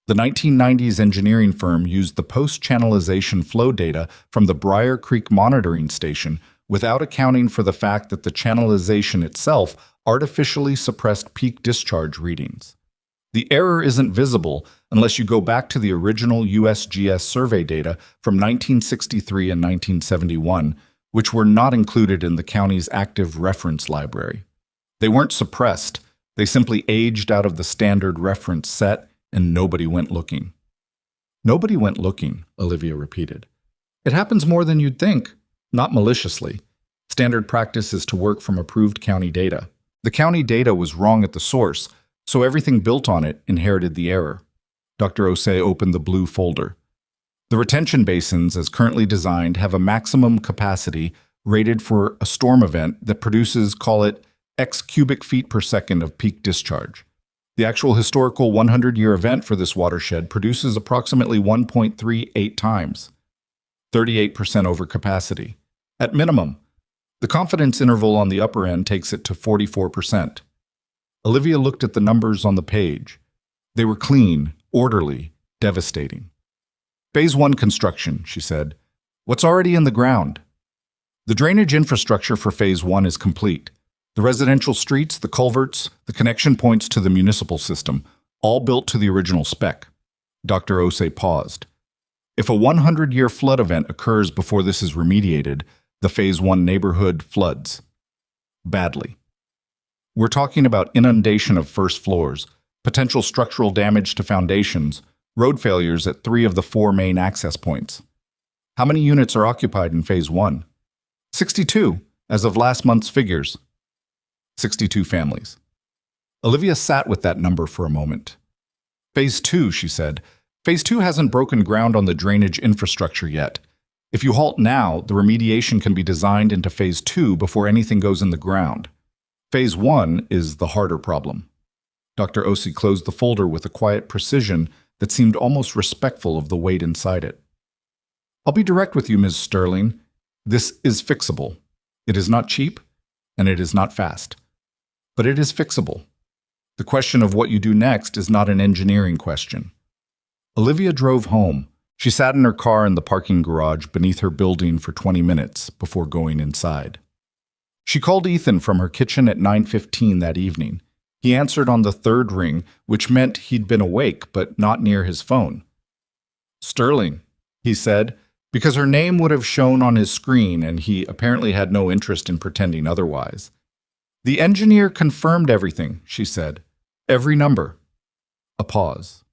Speaker 1: The 1990s engineering firm used the post-channelization flow data from the Briar Creek monitoring station without accounting for the fact that the channelization itself artificially suppressed peak discharge readings. The error isn't visible unless you go back to the original USGS survey data from 1963 and 1971, which were not included in the county's active reference library. They weren't suppressed, they simply aged out of the standard reference set, and nobody went looking. "Nobody went looking," Olivia repeated. "It happens more than you'd think, not maliciously. Standard practice is to work from approved county data. The county data was wrong at the source, So everything built on it inherited the error. Dr. Osei opened the blue folder. The retention basins, as currently designed, have a maximum capacity rated for a storm event that produces, call it, X cubic feet per second of peak discharge. The actual historical 100-year event for this watershed produces approximately 1.38 times, 38% over capacity. At minimum, the confidence interval on the upper end takes it to 44%. Olivia looked at the numbers on the page. They were clean, orderly, devastating. Phase 1 construction, she said. What's already in the ground? The drainage infrastructure for Phase 1 is complete. The residential streets, the culverts, the connection points to the municipal system, all built to the original spec. Dr. Osei paused. If a 100-year flood event occurs before this is remediated, the Phase 1 neighborhood floods. Badly. We're talking about inundation of first floors, potential structural damage to foundations, road failures at 3 of the 4 main access points. How many units are occupied in Phase 1? 62, as of last month's figures. 62 families. Olivia sat with that number for a moment. Phase 2, she said. Phase 2 hasn't broken ground on the drainage infrastructure yet. If you halt now, the remediation can be designed into Phase 2 before anything goes in the ground. Phase 1 is the harder problem. Dr. Osei closed the folder with a quiet precision that seemed almost respectful of the weight inside it. I'll be direct with you, Ms. Sterling. This is fixable. It is not cheap, and it is not fast. But it is fixable. The question of what you do next is not an engineering question. Olivia drove home. She sat in her car in the parking garage beneath her building for 20 minutes before going inside. She called Ethan from her kitchen at 9:15 that evening. He answered on the third ring, which meant he'd been awake but not near his phone. Sterling, he said, because her name would have shown on his screen and he apparently had no interest in pretending otherwise. The engineer confirmed everything, she said. Every number. A pause.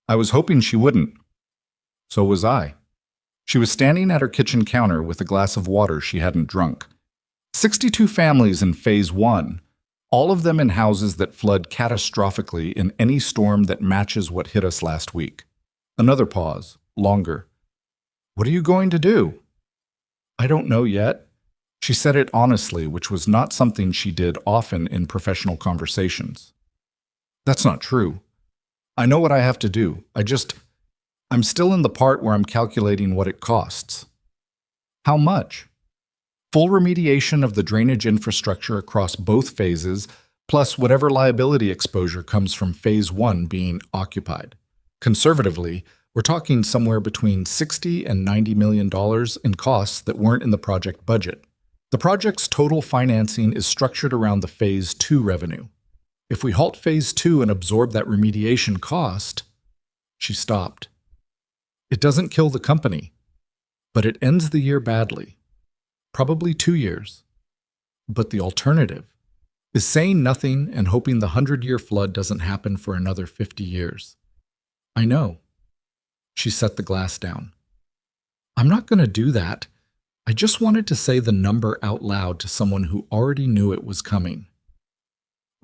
Speaker 1: I was hoping she wouldn't. So was I. She was standing at her kitchen counter with a glass of water she hadn't drunk. 62 families in Phase 1, all of them in houses that flood catastrophically in any storm that matches what hit us last week. Another pause, longer. What are you going to do? I don't know yet. She said it honestly, which was not something she did often in professional conversations. That's not true. I know what I have to do. I'm still in the part where I'm calculating what it costs. How much? Full remediation of the drainage infrastructure across both phases, plus whatever liability exposure comes from Phase 1 being occupied. Conservatively, we're talking somewhere between $60 and $90 million in costs that weren't in the project budget. The project's total financing is structured around the Phase 2 revenue. If we halt Phase 2 and absorb that remediation cost, she stopped. It doesn't kill the company, but it ends the year badly. Probably 2 years. But the alternative is saying nothing and hoping the 100-year flood doesn't happen for another 50 years. I know. She set the glass down. I'm not going to do that. I just wanted to say the number out loud to someone who already knew it was coming.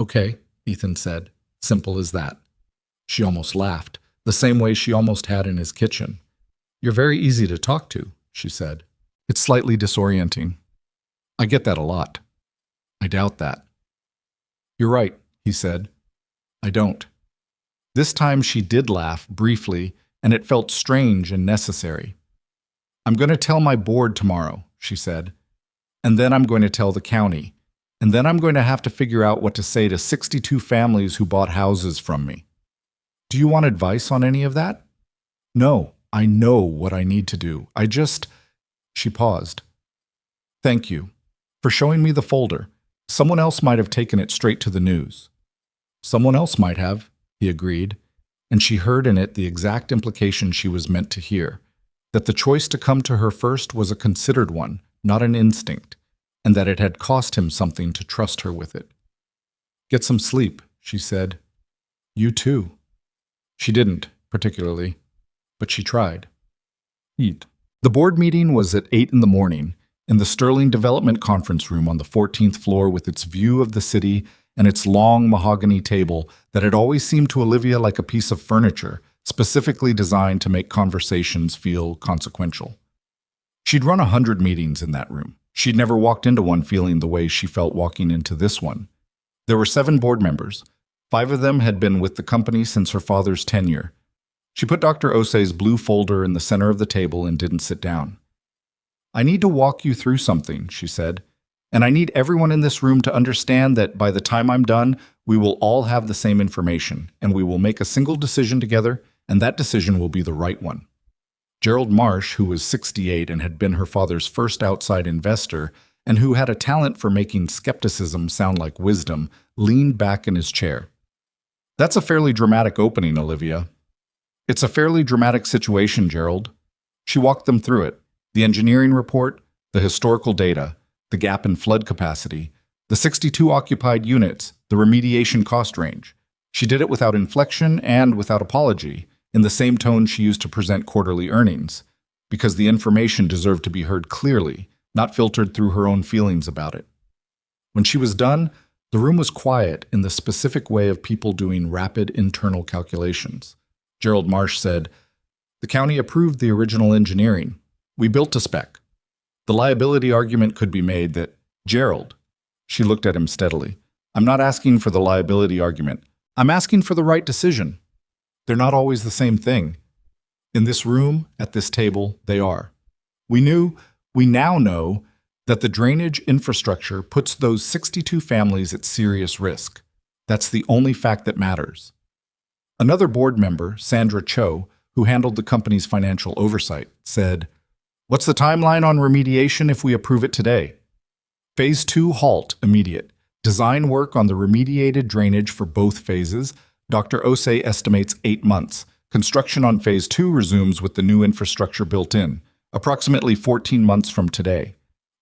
Speaker 1: Okay, Ethan said. Simple as that. She almost laughed, the same way she almost had in his kitchen. You're very easy to talk to, she said. It's slightly disorienting. I get that a lot. I doubt that. You're right, he said. I don't. This time she did laugh, briefly, and it felt strange and necessary. I'm going to tell my board tomorrow, she said. And then I'm going to tell the county. And then I'm going to have to figure out what to say to 62 families who bought houses from me. Do you want advice on any of that? No, I know what I need to do. She paused. Thank you for showing me the folder. Someone else might have taken it straight to the news. Someone else might have, he agreed, and she heard in it the exact implication she was meant to hear, that the choice to come to her first was a considered one, not an instinct, and that it had cost him something to trust her with it. Get some sleep, she said. You too. She didn't, particularly, but she tried. Eat. The board meeting was at 8 in the morning, in the Sterling Development Conference Room on the 14th floor with its view of the city and its long mahogany table that had always seemed to Olivia like a piece of furniture, specifically designed to make conversations feel consequential. She'd run 100 meetings in that room. She'd never walked into one feeling the way she felt walking into this one. There were 7 board members. 5 of them had been with the company since her father's tenure. She put Dr. Osei's blue folder in the center of the table and didn't sit down. "I need to walk you through something," she said, "and I need everyone in this room to understand that by the time I'm done, we will all have the same information, and we will make a single decision together, and that decision will be the right one." Gerald Marsh, who was 68 and had been her father's first outside investor, and who had a talent for making skepticism sound like wisdom, leaned back in his chair. "That's a fairly dramatic opening, Olivia." "It's a fairly dramatic situation, Gerald." She walked them through it. The engineering report, the historical data, the gap in flood capacity, the 62 occupied units, the remediation cost range. She did it without inflection and without apology, in the same tone she used to present quarterly earnings, because the information deserved to be heard clearly, not filtered through her own feelings about it. When she was done, the room was quiet in the specific way of people doing rapid internal calculations. Gerald Marsh said, "The county approved the original engineering. We built a spec. The liability argument could be made that, Gerald," she looked at him steadily, "I'm not asking for the liability argument. I'm asking for the right decision. They're not always the same thing. In this room, at this table, they are. We now know that the drainage infrastructure puts those 62 families at serious risk. That's the only fact that matters." Another board member, Sandra Cho, who handled the company's financial oversight, said, "What's the timeline on remediation if we approve it today?" Phase 2 halt immediate. Design work on the remediated drainage for both phases. Dr. Osei estimates 8 months. Construction on Phase 2 resumes with the new infrastructure built in, approximately 14 months from today.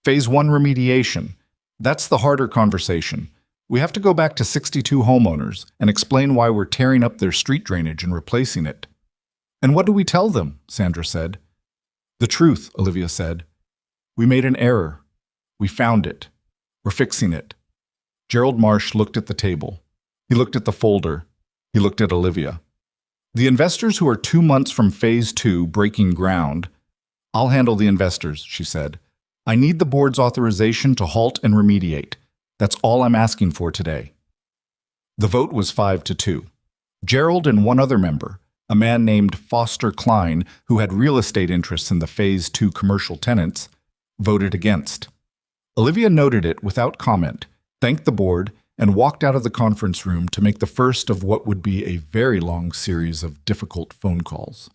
Speaker 1: Phase 1 remediation. That's the harder conversation. We have to go back to 62 homeowners and explain why we're tearing up their street drainage and replacing it. "And what do we tell them?" Sandra said. "The truth," Olivia said. "We made an error. We found it. We're fixing it." Gerald Marsh looked at the table. He looked at the folder. He looked at Olivia. "The investors who are 2 months from Phase 2 breaking ground—" "I'll handle the investors," she said. "I need the board's authorization to halt and remediate. That's all I'm asking for today." The vote was 5-2. Gerald and one other member, a man named Foster Klein, who had real estate interests in the Phase 2 commercial tenants, voted against. Olivia noted it without comment, thanked the board, and walked out of the conference room to make the first of what would be a very long series of difficult phone calls.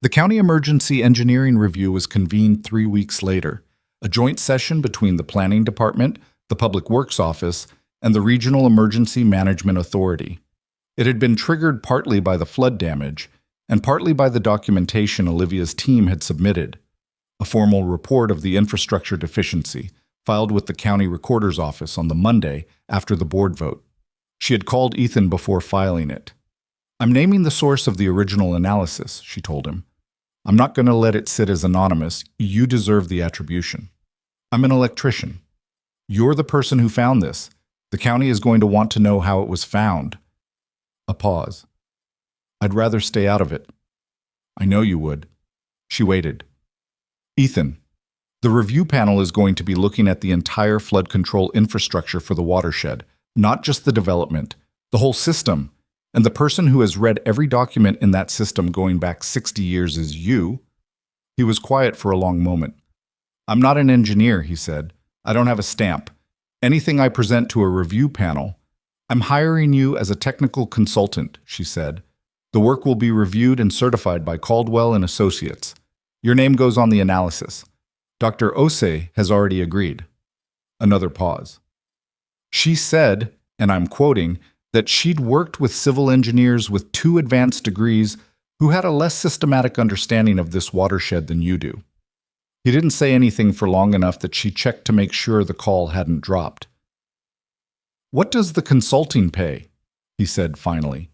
Speaker 1: The County Emergency Engineering Review was convened 3 weeks later, a joint session between the Planning Department, the Public Works Office, and the Regional Emergency Management Authority. It had been triggered partly by the flood damage and partly by the documentation Olivia's team had submitted, a formal report of the infrastructure deficiency, filed with the county recorder's office on the Monday after the board vote. She had called Ethan before filing it. "I'm naming the source of the original analysis," she told him. "I'm not going to let it sit as anonymous. You deserve the attribution. I'm an electrician. You're the person who found this. The county is going to want to know how it was found." A pause. "I'd rather stay out of it." "I know you would." She waited. "Ethan, the review panel is going to be looking at the entire flood control infrastructure for the watershed, not just the development, the whole system. And the person who has read every document in that system going back 60 years is you." He was quiet for a long moment. "I'm not an engineer," he said. "I don't have a stamp. Anything I present to a review panel—" "I'm hiring you as a technical consultant," she said. "The work will be reviewed and certified by Caldwell and Associates. Your name goes on the analysis. Dr. Osei has already agreed." Another pause. "She said, and I'm quoting, that she'd worked with civil engineers with 2 advanced degrees who had a less systematic understanding of this watershed than you do." He didn't say anything for long enough that she checked to make sure the call hadn't dropped. "What does the consulting pay?" he said finally.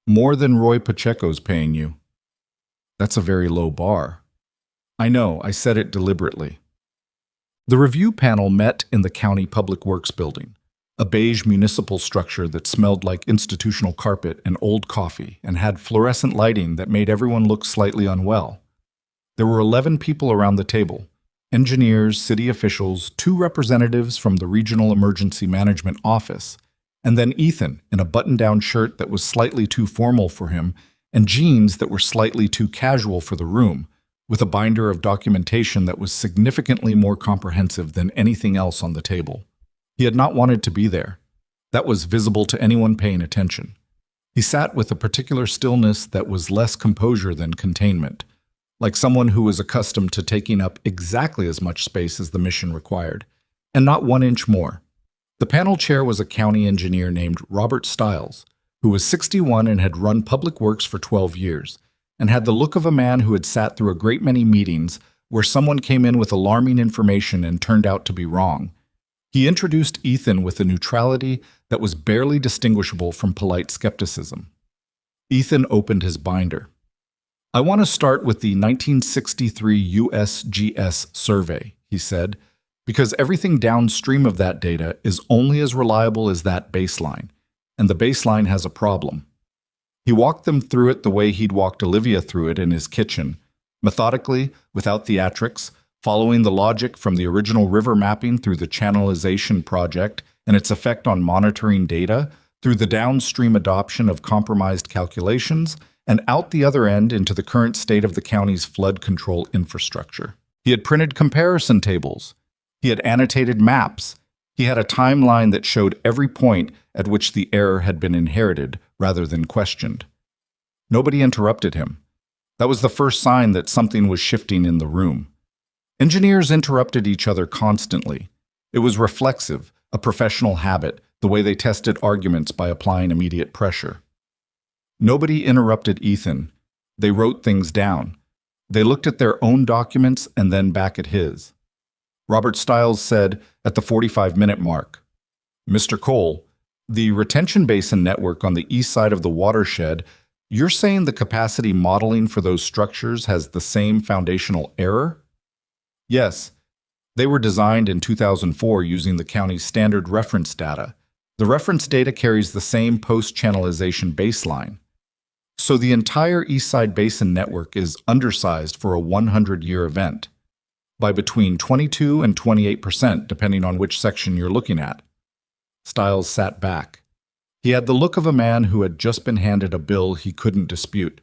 Speaker 1: "More than Roy Pacheco's paying you." "That's a very low bar." "I know, I said it deliberately." The review panel met in the County Public Works building. a beige municipal structure that smelled like institutional carpet and old coffee and had fluorescent lighting that made everyone look slightly unwell. There were 11 people around the table: engineers, city officials, 2 representatives from the Regional Emergency Management Office, and then Ethan in a button-down shirt that was slightly too formal for him and jeans that were slightly too casual for the room, with a binder of documentation that was significantly more comprehensive than anything else on the table. He had not wanted to be there. That was visible to anyone paying attention. He sat with a particular stillness that was less composure than containment, like someone who was accustomed to taking up exactly as much space as the mission required, and not 1 inch more. The panel chair was a county engineer named Robert Stiles, who was 61 and had run public works for 12 years, and had the look of a man who had sat through a great many meetings where someone came in with alarming information and turned out to be wrong. He introduced Ethan with a neutrality that was barely distinguishable from polite skepticism. Ethan opened his binder. "I want to start with the 1963 USGS survey," he said, "because everything downstream of that data is only as reliable as that baseline, and the baseline has a problem." He walked them through it the way he'd walked Olivia through it in his kitchen, methodically, without theatrics, following the logic from the original river mapping through the channelization project and its effect on monitoring data, through the downstream adoption of compromised calculations, and out the other end into the current state of the county's flood control infrastructure. He had printed comparison tables. He had annotated maps. He had a timeline that showed every point at which the error had been inherited rather than questioned. Nobody interrupted him. That was the first sign that something was shifting in the room. Engineers interrupted each other constantly. It was reflexive, a professional habit, the way they tested arguments by applying immediate pressure. Nobody interrupted Ethan. They wrote things down. They looked at their own documents and then back at his. Robert Stiles said at the 45-minute mark, "Mr. Cole, the retention basin network on the east side of the watershed, you're saying the capacity modeling for those structures has the same foundational error?" "Yes. They were designed in 2004 using the county's standard reference data. The reference data carries the same post-channelization baseline. So the entire East Side Basin network is undersized for a 100-year event, by between 22 and 28%, depending on which section you're looking at." Stiles sat back. He had the look of a man who had just been handed a bill he couldn't dispute.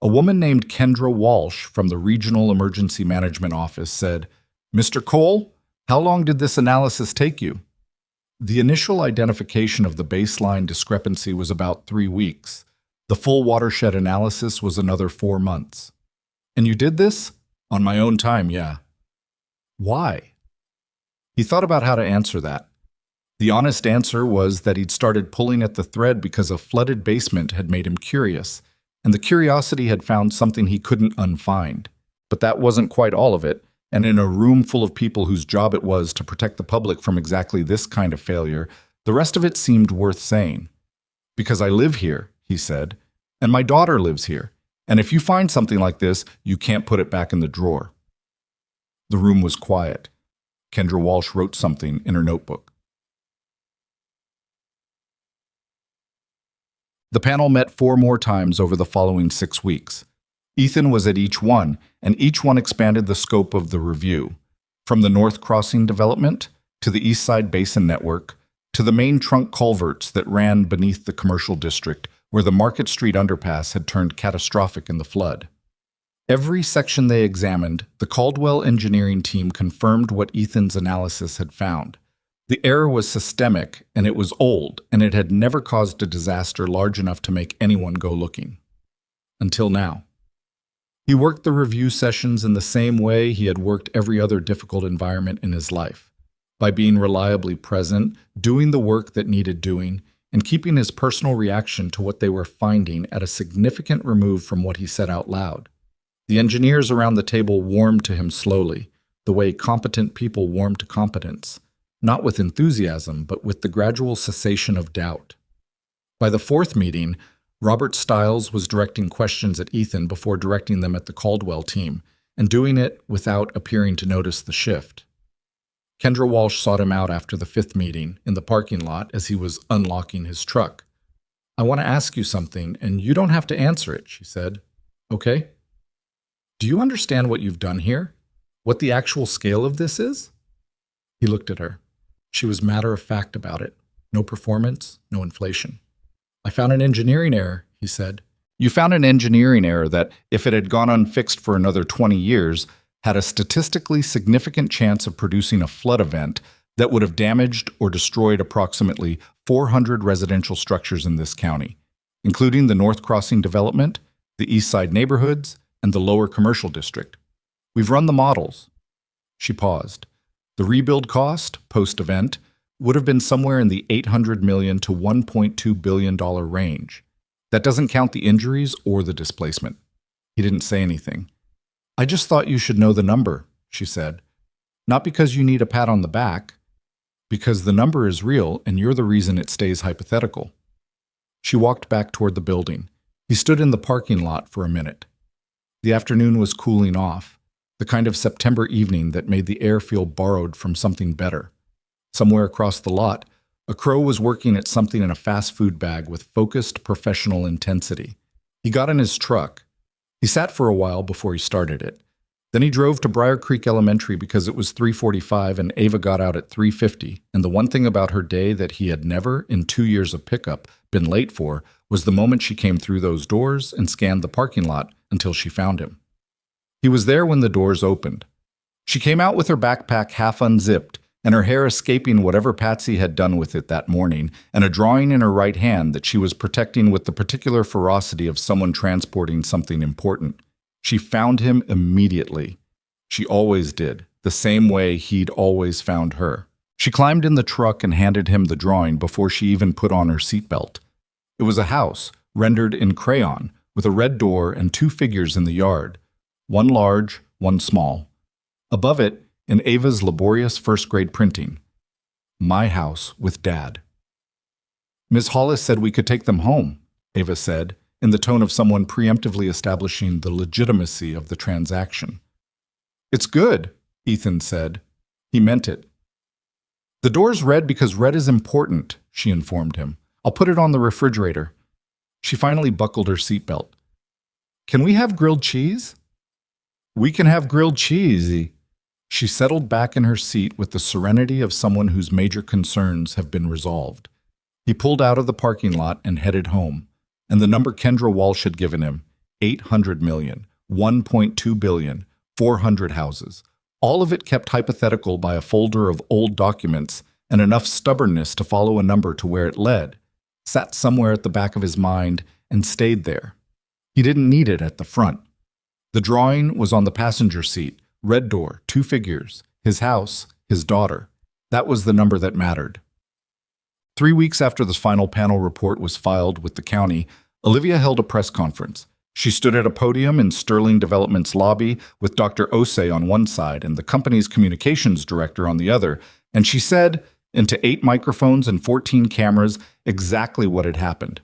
Speaker 1: A woman named Kendra Walsh from the Regional Emergency Management Office said, "Mr. Cole, how long did this analysis take you?" The initial identification of the baseline discrepancy was about 3 weeks. The full watershed analysis was another 4 months. "And you did this?" "On my own time, yeah." "Why?" He thought about how to answer that. The honest answer was that he'd started pulling at the thread because a flooded basement had made him curious, and the curiosity had found something he couldn't unfind. But that wasn't quite all of it, and in a room full of people whose job it was to protect the public from exactly this kind of failure, the rest of it seemed worth saying. "Because I live here," he said, "and my daughter lives here, and if you find something like this, you can't put it back in the drawer." The room was quiet. Kendra Walsh wrote something in her notebook. The panel met 4 more times over the following 6 weeks. Ethan was at each one, and each one expanded the scope of the review, from the North Crossing development to the East Side Basin Network to the main trunk culverts that ran beneath the commercial district where the Market Street underpass had turned catastrophic in the flood. Every section they examined, the Caldwell engineering team confirmed what Ethan's analysis had found. The error was systemic, and it was old, and it had never caused a disaster large enough to make anyone go looking. Until now. He worked the review sessions in the same way he had worked every other difficult environment in his life, by being reliably present, doing the work that needed doing, and keeping his personal reaction to what they were finding at a significant remove from what he said out loud. The engineers around the table warmed to him slowly, the way competent people warm to competence. Not with enthusiasm, but with the gradual cessation of doubt. By the 4th meeting, Robert Stiles was directing questions at Ethan before directing them at the Caldwell team, and doing it without appearing to notice the shift. Kendra Walsh sought him out after the fifth meeting in the parking lot as he was unlocking his truck. "I want to ask you something, and you don't have to answer it," she said. "Okay. Do you understand what you've done here? What the actual scale of this is?" He looked at her. She was matter-of-fact about it. No performance, no inflation. "I found an engineering error," he said. "You found an engineering error that, if it had gone unfixed for another 20 years, had a statistically significant chance of producing a flood event that would have damaged or destroyed approximately 400 residential structures in this county, including the North Crossing development, the East Side neighborhoods, and the lower commercial district. We've run the models." She paused. The rebuild cost, post-event, would have been somewhere in the $800 million to $1.2 billion range. That doesn't count the injuries or the displacement. He didn't say anything. "I just thought you should know the number," she said. "Not because you need a pat on the back, because the number is real and you're the reason it stays hypothetical." She walked back toward the building. He stood in the parking lot for a minute. The afternoon was cooling off, the kind of September evening that made the air feel borrowed from something better. Somewhere across the lot, a crow was working at something in a fast food bag with focused professional intensity. He got in his truck. He sat for a while before he started it. Then he drove to Briar Creek Elementary because it was 3:45 and Ava got out at 3:50, and the one thing about her day that he had never, in 2 years of pickup, been late for was the moment she came through those doors and scanned the parking lot until she found him. He was there when the doors opened. She came out with her backpack half unzipped, and her hair escaping whatever Patsy had done with it that morning, and a drawing in her right hand that she was protecting with the particular ferocity of someone transporting something important. She found him immediately. She always did, the same way he'd always found her. She climbed in the truck and handed him the drawing before she even put on her seatbelt. It was a house, rendered in crayon, with a red door and 2 figures in the yard, one large, one small. Above it, in Ava's laborious first-grade printing, "My house with Dad." "Ms. Hollis said we could take them home," Ava said, in the tone of someone preemptively establishing the legitimacy of the transaction. "It's good," Ethan said. He meant it. "The door's red because red is important," she informed him. "I'll put it on the refrigerator." She finally buckled her seatbelt. "Can we have grilled cheese?" "We can have grilled cheese." She settled back in her seat with the serenity of someone whose major concerns have been resolved. He pulled out of the parking lot and headed home, and the number Kendra Walsh had given him, 800 million, 1.2 billion, 400 houses, all of it kept hypothetical by a folder of old documents and enough stubbornness to follow a number to where it led, sat somewhere at the back of his mind and stayed there. He didn't need it at the front. The drawing was on the passenger seat. Red door, 2 figures, his house, his daughter. That was the number that mattered. 3 weeks after the final panel report was filed with the county, Olivia held a press conference. She stood at a podium in Sterling Development's lobby with Dr. Osei on one side and the company's communications director on the other, and she said, into 8 microphones and 14 cameras, exactly what had happened.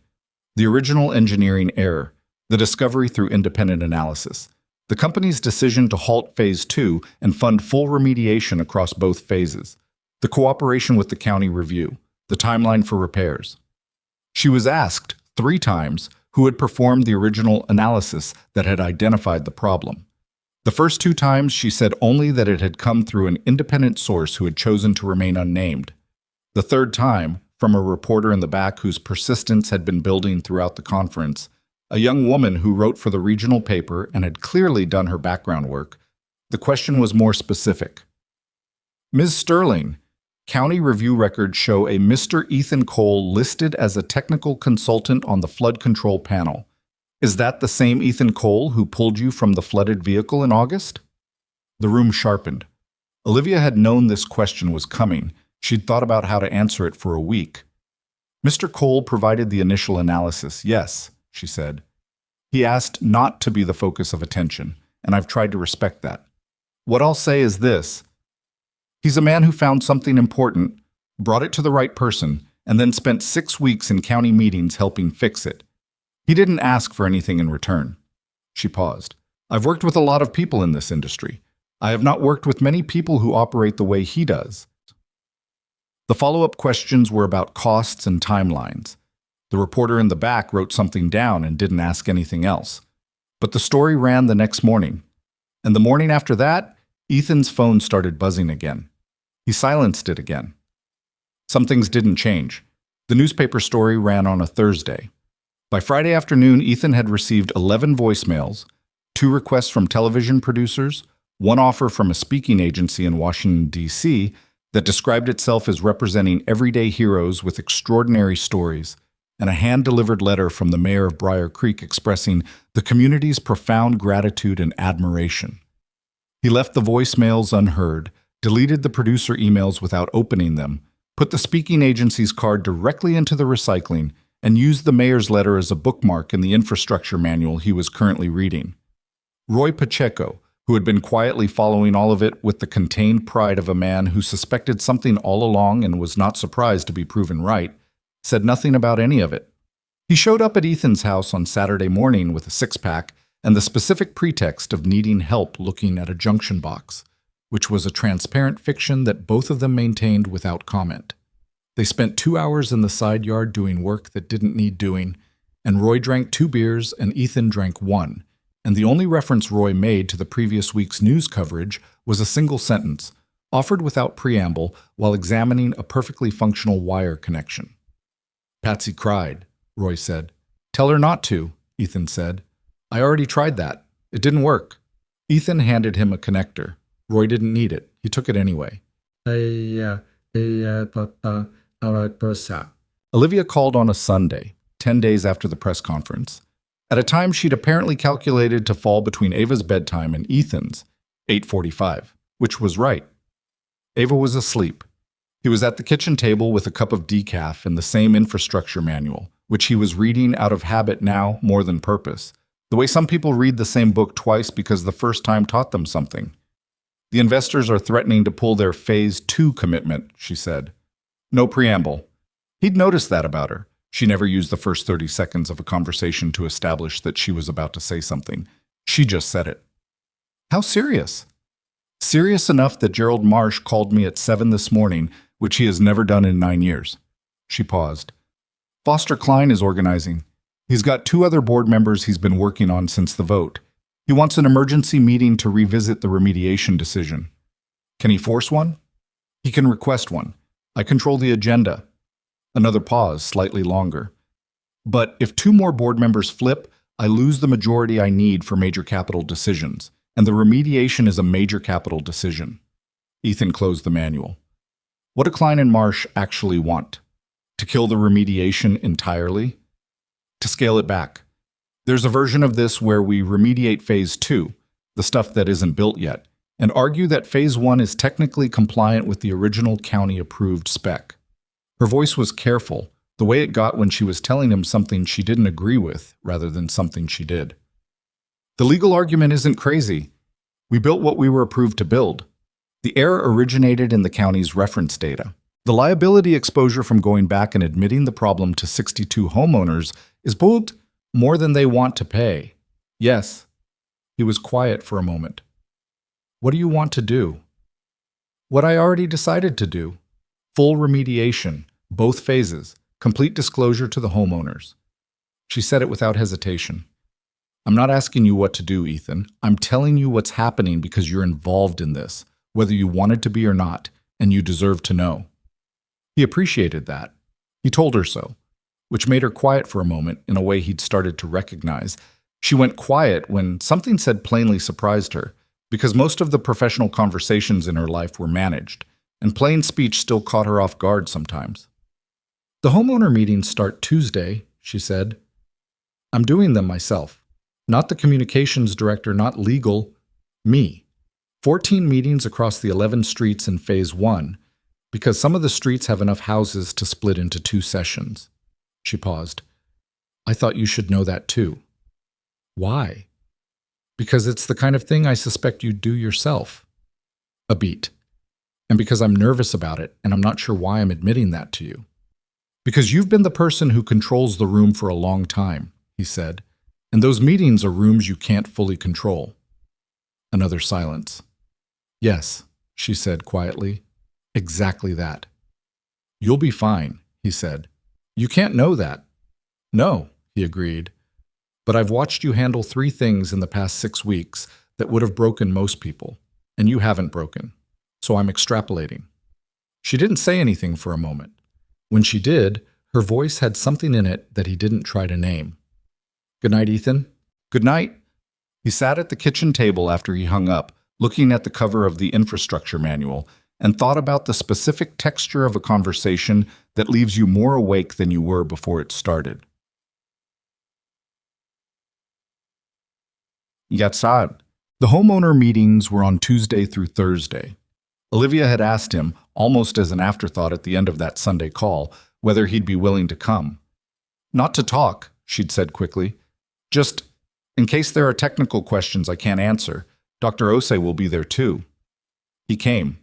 Speaker 1: The original engineering error, the discovery through independent analysis, the company's decision to halt Phase 2 and fund full remediation across both phases, the cooperation with the county review, the timeline for repairs. She was asked 3 times who had performed the original analysis that had identified the problem. The first 2 times she said only that it had come through an independent source who had chosen to remain unnamed. The third time, from a reporter in the back whose persistence had been building throughout the conference, a young woman who wrote for the regional paper and had clearly done her background work, the question was more specific. "Ms. Sterling, county review records show a Mr. Ethan Cole listed as a technical consultant on the flood control panel. Is that the same Ethan Cole who pulled you from the flooded vehicle in August?" The room sharpened. Olivia had known this question was coming. She'd thought about how to answer it for a week. "Mr. Cole provided the initial analysis, yes," she said. "He asked not to be the focus of attention, and I've tried to respect that. What I'll say is this. He's a man who found something important, brought it to the right person, and then spent 6 weeks in county meetings helping fix it. He didn't ask for anything in return." She paused. "I've worked with a lot of people in this industry. I have not worked with many people who operate the way he does. The follow-up questions were about costs and timelines. The reporter in the back wrote something down and didn't ask anything else. But the story ran the next morning. And the morning after that, Ethan's phone started buzzing again. He silenced it again. Some things didn't change. The newspaper story ran on a Thursday. By Friday afternoon, Ethan had received 11 voicemails, 2 requests from television producers, 1 offer from a speaking agency in Washington, D.C. that described itself as representing everyday heroes with extraordinary stories, and a hand-delivered letter from the mayor of Briar Creek expressing the community's profound gratitude and admiration. He left the voicemails unheard, deleted the producer emails without opening them, put the speaking agency's card directly into the recycling, and used the mayor's letter as a bookmark in the infrastructure manual he was currently reading. Roy Pacheco, who had been quietly following all of it with the contained pride of a man who suspected something all along and was not surprised to be proven right, said nothing about any of it. He showed up at Ethan's house on Saturday morning with a 6-pack and the specific pretext of needing help looking at a junction box, which was a transparent fiction that both of them maintained without comment. They spent 2 hours in the side yard doing work that didn't need doing, and Roy drank 2 beers and Ethan drank 1, and the only reference Roy made to the previous week's news coverage was a single sentence, offered without preamble while examining a perfectly functional wire connection. "Patsy cried," Roy said. "Tell her not to," Ethan said. "I already tried that. It didn't work." Ethan handed him a connector. Roy didn't need it. He took it anyway. Olivia called on a Sunday, 10 days after the press conference, at a time she'd apparently calculated to fall between Ava's bedtime and Ethan's, 8:45, which was right. Ava was asleep. He was at the kitchen table with a cup of decaf and the same infrastructure manual, which he was reading out of habit now more than purpose, the way some people read the same book twice because the first time taught them something. "The investors are threatening to pull their Phase 2 commitment," she said. No preamble. He'd noticed that about her. She never used the first 30 seconds of a conversation to establish that she was about to say something. She just said it. "How serious?" "Serious enough that Gerald Marsh called me at 7 this morning, which he has never done in 9 years. She paused. "Foster Klein is organizing. He's got 2 other board members he's been working on since the vote. He wants an emergency meeting to revisit the remediation decision. Can he force one? He can request one. I control the agenda." Another pause, slightly longer. "But if 2 more board members flip, I lose the majority I need for major capital decisions, and the remediation is a major capital decision." Ethan closed the manual. What do Klein and Marsh actually want? To kill the remediation entirely? To scale it back? There's a version of this where we remediate Phase 2, the stuff that isn't built yet, and argue that Phase 1 is technically compliant with the original county-approved spec. Her voice was careful, the way it got when she was telling him something she didn't agree with rather than something she did. The legal argument isn't crazy. We built what we were approved to build. The error originated in the county's reference data. The liability exposure from going back and admitting the problem to 62 homeowners is both more than they want to pay. Yes. He was quiet for a moment. What do you want to do? What I already decided to do. Full remediation, both phases, complete disclosure to the homeowners. She said it without hesitation. I'm not asking you what to do, Ethan. I'm telling you what's happening because you're involved in this, whether you wanted to be or not, and you deserve to know. He appreciated that. He told her so, which made her quiet for a moment in a way he'd started to recognize. She went quiet when something said plainly surprised her, because most of the professional conversations in her life were managed, and plain speech still caught her off guard sometimes. The homeowner meetings start Tuesday, she said. I'm doing them myself. Not the communications director, not legal, me. 14 meetings across the 11 streets in Phase 1, because some of the streets have enough houses to split into 2 sessions. She paused. I thought you should know that too. Why? Because it's the kind of thing I suspect you'd do yourself. A beat. And because I'm nervous about it, and I'm not sure why I'm admitting that to you. Because you've been the person who controls the room for a long time, he said, and those meetings are rooms you can't fully control. Another silence. Yes, she said quietly. Exactly that. You'll be fine, he said. You can't know that. No, he agreed. But I've watched you handle 3 things in the past 6 weeks that would have broken most people, and you haven't broken. So I'm extrapolating. She didn't say anything for a moment. When she did, her voice had something in it that he didn't try to name. Good night, Ethan. Good night. He sat at the kitchen table after he hung up, looking at the cover of the infrastructure manual, and thought about the specific texture of a conversation that leaves you more awake than you were before it started. Yatsad. The homeowner meetings were on Tuesday through Thursday. Olivia had asked him, almost as an afterthought at the end of that Sunday call, whether he'd be willing to come. Not to talk, she'd said quickly. Just, in case there are technical questions I can't answer, Dr. Ose will be there too. He came.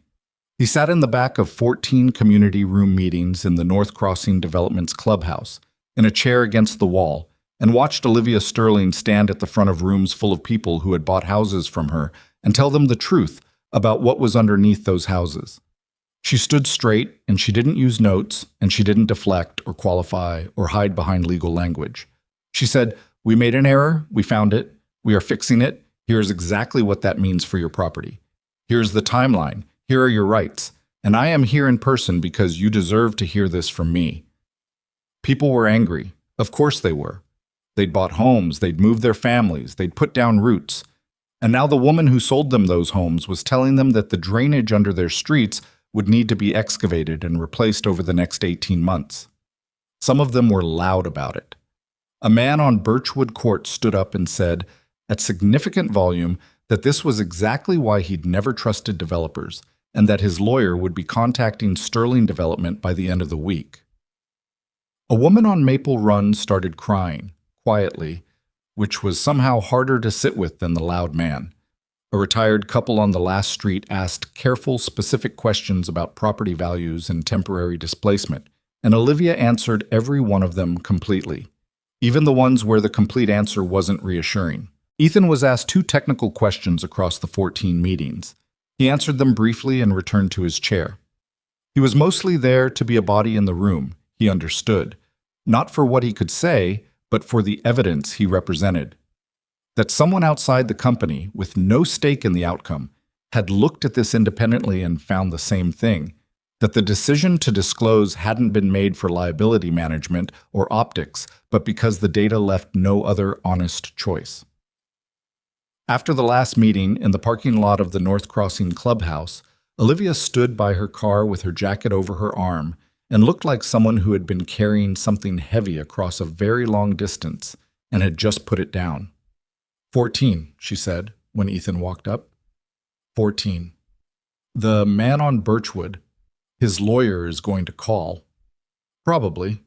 Speaker 1: He sat in the back of 14 community room meetings in the North Crossing Development's clubhouse, in a chair against the wall, and watched Olivia Sterling stand at the front of rooms full of people who had bought houses from her and tell them the truth about what was underneath those houses. She stood straight, and she didn't use notes, and she didn't deflect or qualify or hide behind legal language. She said, "We made an error, we found it, we are fixing it, here's exactly what that means for your property. Here's the timeline, here are your rights, and I am here in person because you deserve to hear this from me." People were angry. Of course they were. They'd bought homes, they'd moved their families, they'd put down roots. And now the woman who sold them those homes was telling them that the drainage under their streets would need to be excavated and replaced over the next 18 months. Some of them were loud about it. A man on Birchwood Court stood up and said, at significant volume, that this was exactly why he'd never trusted developers, and that his lawyer would be contacting Sterling Development by the end of the week. A woman on Maple Run started crying, quietly, which was somehow harder to sit with than the loud man. A retired couple on the last street asked careful, specific questions about property values and temporary displacement, and Olivia answered every one of them completely, even the ones where the complete answer wasn't reassuring. Ethan was asked 2 technical questions across the 14 meetings. He answered them briefly and returned to his chair. He was mostly there to be a body in the room, he understood, not for what he could say, but for the evidence he represented. That someone outside the company, with no stake in the outcome, had looked at this independently and found the same thing, that the decision to disclose hadn't been made for liability management or optics, but because the data left no other honest choice. After the last meeting in the parking lot of the North Crossing clubhouse, Olivia stood by her car with her jacket over her arm and looked like someone who had been carrying something heavy across a very long distance and had just put it down. 14, she said, when Ethan walked up. 14. The man on Birchwood, his lawyer is going to call. Probably.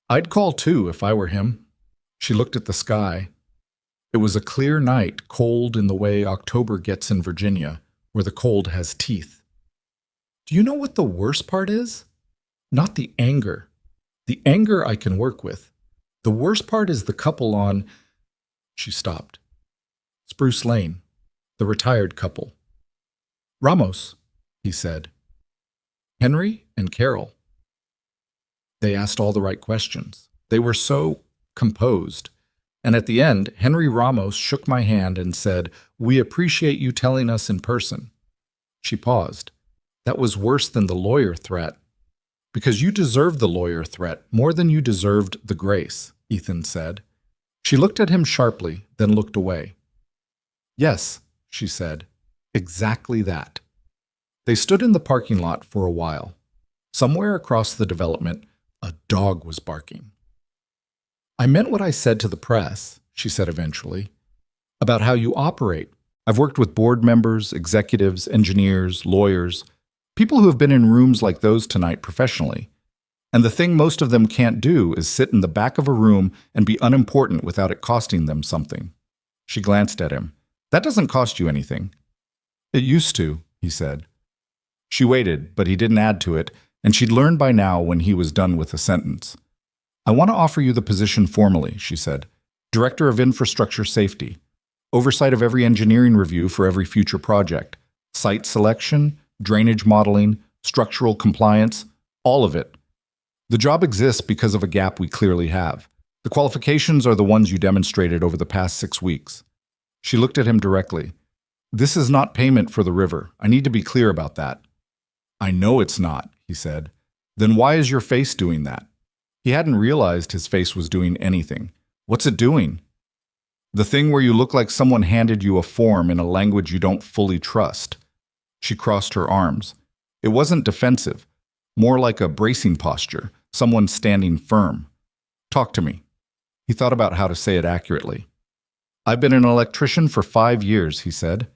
Speaker 1: I'd call too if I were him. She looked at the sky. It was a clear night, cold in the way October gets in Virginia, where the cold has teeth. Do you know what the worst part is? Not the anger. The anger I can work with. The worst part is the couple on... She stopped. Spruce Lane, the retired couple. Ramos, he said. Henry and Carol. They asked all the right questions. They were so composed. And at the end, Henry Ramos shook my hand and said, "We appreciate you telling us in person." She paused. That was worse than the lawyer threat. Because you deserved the lawyer threat more than you deserved the grace, Ethan said. She looked at him sharply, then looked away. Yes, she said, exactly that. They stood in the parking lot for a while. Somewhere across the development, a dog was barking. I meant what I said to the press, she said eventually, about how you operate. I've worked with board members, executives, engineers, lawyers, people who have been in rooms like those tonight professionally. And the thing most of them can't do is sit in the back of a room and be unimportant without it costing them something. She glanced at him. That doesn't cost you anything. It used to, he said. She waited, but he didn't add to it, and she'd learned by now when he was done with the sentence. I want to offer you the position formally, she said. Director of Infrastructure Safety. Oversight of every engineering review for every future project. Site selection, drainage modeling, structural compliance, all of it. The job exists because of a gap we clearly have. The qualifications are the ones you demonstrated over the past 6 weeks. She looked at him directly. This is not payment for the river. I need to be clear about that. I know it's not, he said. Then why is your face doing that? He hadn't realized his face was doing anything. What's it doing? The thing where you look like someone handed you a form in a language you don't fully trust. She crossed her arms. It wasn't defensive, more like a bracing posture, someone standing firm. Talk to me. He thought about how to say it accurately. I've been an electrician for 5 years, he said.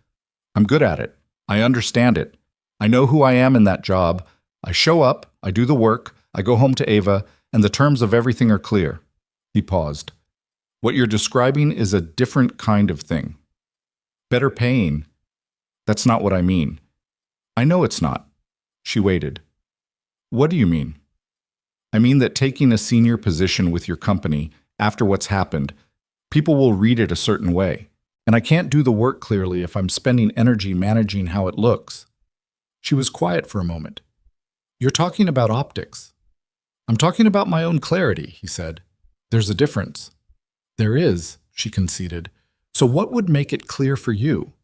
Speaker 1: I'm good at it. I understand it. I know who I am in that job. I show up, I do the work, I go home to Ava, and the terms of everything are clear. He paused. What you're describing is a different kind of thing. Better paying. That's not what I mean. I know it's not. She waited. What do you mean? I mean that taking a senior position with your company after what's happened, people will read it a certain way, and I can't do the work clearly if I'm spending energy managing how it looks. She was quiet for a moment. You're talking about optics. I'm talking about my own clarity, he said. There's a difference. There is, she conceded. So what would make it clear for you?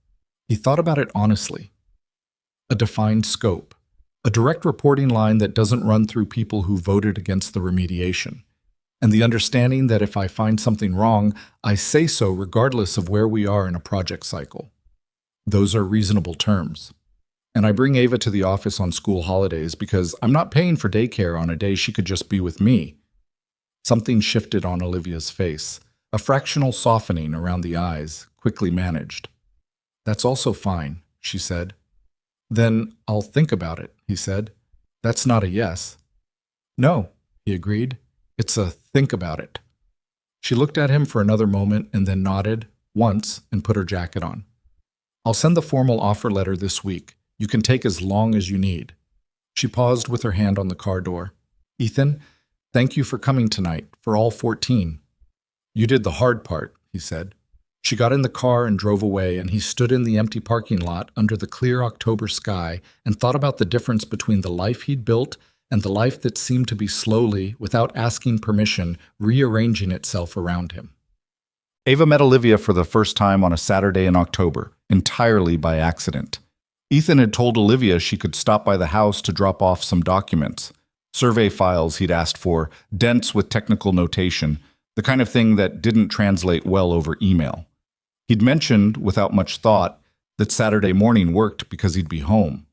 Speaker 1: He thought about it honestly. A defined scope. A direct reporting line that doesn't run through people who voted against the remediation. And the understanding that if I find something wrong, I say so regardless of where we are in a project cycle. Those are reasonable terms. And I bring Ava to the office on school holidays because I'm not paying for daycare on a day she could just be with me. Something shifted on Olivia's face, a fractional softening around the eyes, quickly managed. That's also fine, she said. Then I'll think about it, he said. That's not a yes. No, he agreed. It's a think about it. She looked at him for another moment and then nodded, once, and put her jacket on. I'll send the formal offer letter this week. You can take as long as you need. She paused with her hand on the car door. Ethan, thank you for coming tonight, for all 14. You did the hard part, he said. She got in the car and drove away, and he stood in the empty parking lot under the clear October sky and thought about the difference between the life he'd built and the life that seemed to be slowly, without asking permission, rearranging itself around him. Ava met Olivia for the first time on a Saturday in October, entirely by accident. Ethan had told Olivia she could stop by the house to drop off some documents, survey files he'd asked for, dense with technical notation, the kind of thing that didn't translate well over email. He'd mentioned, without much thought, that Saturday morning worked because he'd be home.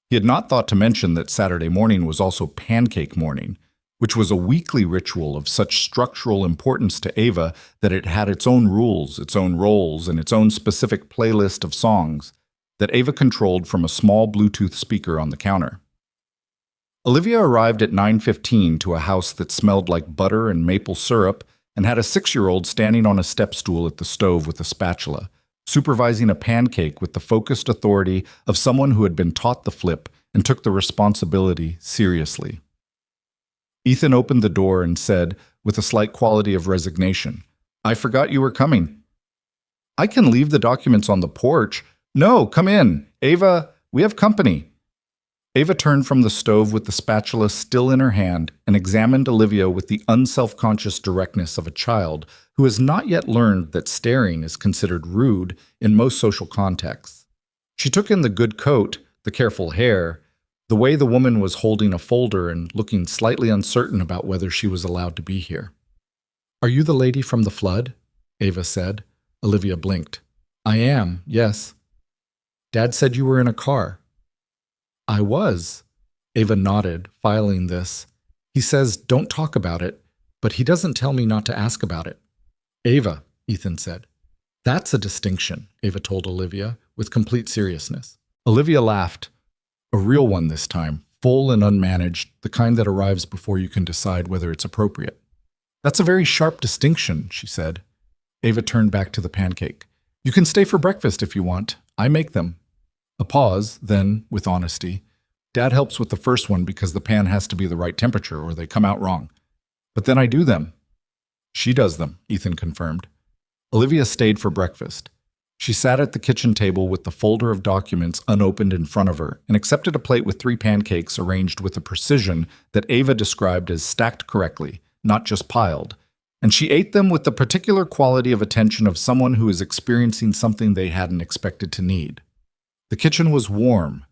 Speaker 1: He had not thought to mention that Saturday morning was also pancake morning, which was a weekly ritual of such structural importance to Ava that it had its own rules, its own roles, and its own specific playlist of songs that Ava controlled from a small Bluetooth speaker on the counter. Olivia arrived at 9:15 to a house that smelled like butter and maple syrup and had a 6-year-old standing on a step stool at the stove with a spatula, supervising a pancake with the focused authority of someone who had been taught the flip and took the responsibility seriously. Ethan opened the door and said, with a slight quality of resignation, I forgot you were coming. I can leave the documents on the porch. No, come in. Ava, we have company. Ava turned from the stove with the spatula still in her hand and examined Olivia with the unselfconscious directness of a child who has not yet learned that staring is considered rude in most social contexts. She took in the good coat, the careful hair, the way the woman was holding a folder and looking slightly uncertain about whether she was allowed to be here. Are you the lady from the flood? Ava said. Olivia blinked. I am, yes. Dad said you were in a car. I was. Ava nodded, filing this. He says don't talk about it, but he doesn't tell me not to ask about it. Ava, Ethan said. That's a distinction, Ava told Olivia, with complete seriousness. Olivia laughed. A real one this time, full and unmanaged, the kind that arrives before you can decide whether it's appropriate. That's a very sharp distinction, she said. Ava turned back to the pancake. You can stay for breakfast if you want. I make them. A pause, then, with honesty. Dad helps with the first one because the pan has to be the right temperature or they come out wrong. But then I do them. She does them, Ethan confirmed. Olivia stayed for breakfast. She sat at the kitchen table with the folder of documents unopened in front of her and accepted a plate with 3 pancakes arranged with a precision that Ava described as stacked correctly, not just piled. And she ate them with the particular quality of attention of someone who is experiencing something they hadn't expected to need. The kitchen was warm.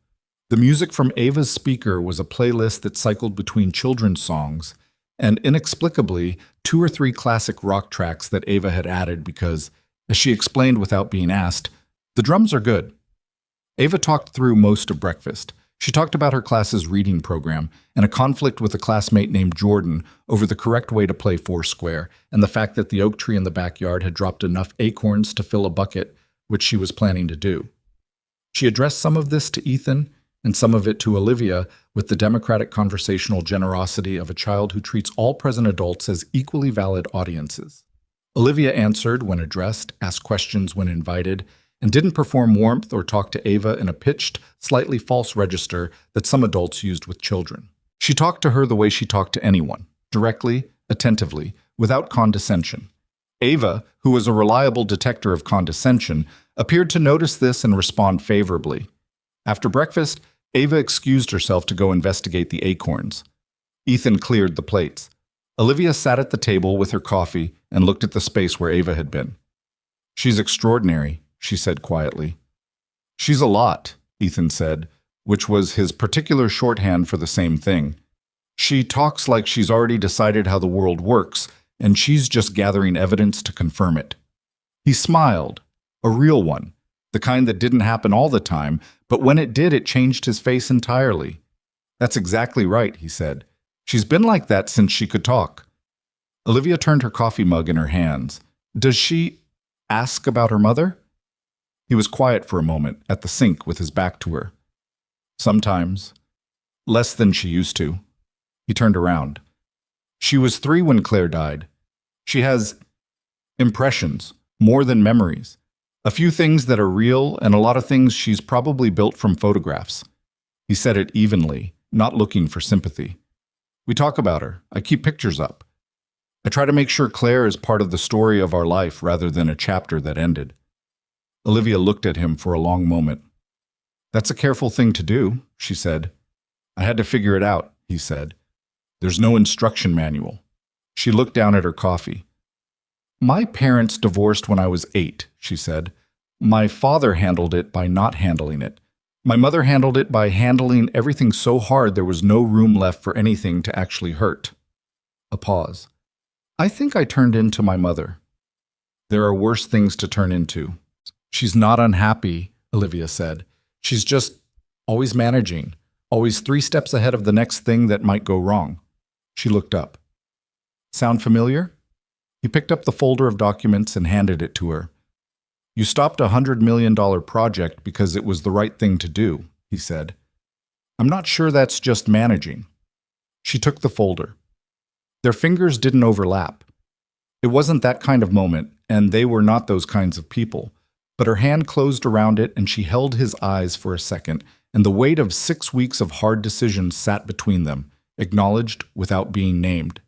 Speaker 1: The music from Ava's speaker was a playlist that cycled between children's songs and, inexplicably, 2 or 3 classic rock tracks that Ava had added because, as she explained without being asked, the drums are good. Ava talked through most of breakfast. She talked about her class's reading program and a conflict with a classmate named Jordan over the correct way to play Foursquare and the fact that the oak tree in the backyard had dropped enough acorns to fill a bucket, which she was planning to do. She addressed some of this to Ethan and some of it to Olivia with the democratic conversational generosity of a child who treats all present adults as equally valid audiences. Olivia answered when addressed, asked questions when invited, and didn't perform warmth or talk to Ava in a pitched, slightly false register that some adults used with children. She talked to her the way she talked to anyone, directly, attentively, without condescension. Ava, who was a reliable detector of condescension, appeared to notice this and respond favorably. After breakfast, Ava excused herself to go investigate the acorns. Ethan cleared the plates. Olivia sat at the table with her coffee and looked at the space where Ava had been. "She's extraordinary," she said quietly. "She's a lot," Ethan said, which was his particular shorthand for the same thing. "She talks like she's already decided how the world works, and she's just gathering evidence to confirm it." He smiled, a real one, the kind that didn't happen all the time, but when it did, it changed his face entirely. "That's exactly right," he said. "She's been like that since she could talk." Olivia turned her coffee mug in her hands. "Does she ask about her mother?" He was quiet for a moment, at the sink with his back to her. "Sometimes. Less than she used to." He turned around. "She was 3 when Claire died. She has impressions, more than memories. A few things that are real and a lot of things she's probably built from photographs." He said it evenly, not looking for sympathy. "We talk about her. I keep pictures up. I try to make sure Claire is part of the story of our life rather than a chapter that ended." Olivia looked at him for a long moment. "That's a careful thing to do," she said. "I had to figure it out," he said. "There's no instruction manual." She looked down at her coffee. "My parents divorced when I was 8, she said. "My father handled it by not handling it. My mother handled it by handling everything so hard there was no room left for anything to actually hurt." A pause. "I think I turned into my mother." "There are worse things to turn into." "She's not unhappy," Olivia said. "She's just always managing, always 3 steps ahead of the next thing that might go wrong." She looked up. "Sound familiar?" He picked up the folder of documents and handed it to her. "You stopped a $100 million project because it was the right thing to do," he said. "I'm not sure that's just managing." She took the folder. Their fingers didn't overlap. It wasn't that kind of moment, and they were not those kinds of people. But her hand closed around it, and she held his eyes for a second, and the weight of 6 weeks of hard decisions sat between them, acknowledged without being named.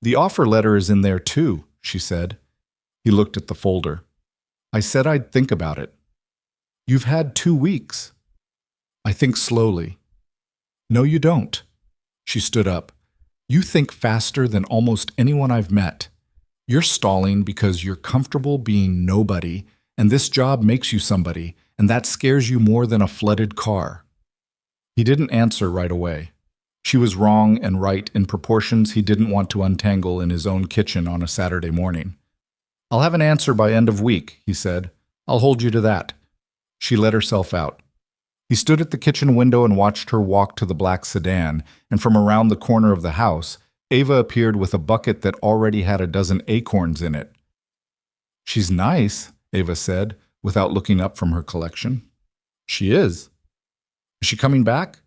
Speaker 1: "The offer letter is in there too," she said. He looked at the folder. "I said I'd think about it." "You've had 2 weeks." "I think slowly." "No, you don't." She stood up. "You think faster than almost anyone I've met. You're stalling because you're comfortable being nobody, and this job makes you somebody, and that scares you more than a flooded car." He didn't answer right away. She was wrong and right in proportions he didn't want to untangle in his own kitchen on a Saturday morning. "I'll have an answer by end of week," he said. "I'll hold you to that." She let herself out. He stood at the kitchen window and watched her walk to the black sedan, and from around the corner of the house, Ava appeared with a bucket that already had a dozen acorns in it. "She's nice," Ava said, without looking up from her collection. "She is." "Is she coming back?"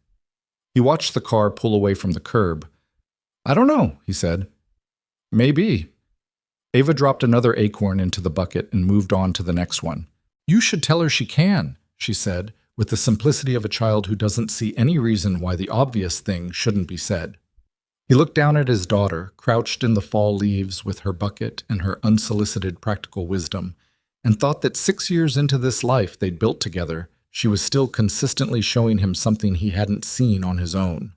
Speaker 1: He watched the car pull away from the curb. "I don't know," he said. "Maybe." Ava dropped another acorn into the bucket and moved on to the next one. "You should tell her she can," she said, with the simplicity of a child who doesn't see any reason why the obvious thing shouldn't be said. He looked down at his daughter, crouched in the fall leaves with her bucket and her unsolicited practical wisdom, and thought that 6 years into this life they'd built together, she was still consistently showing him something he hadn't seen on his own.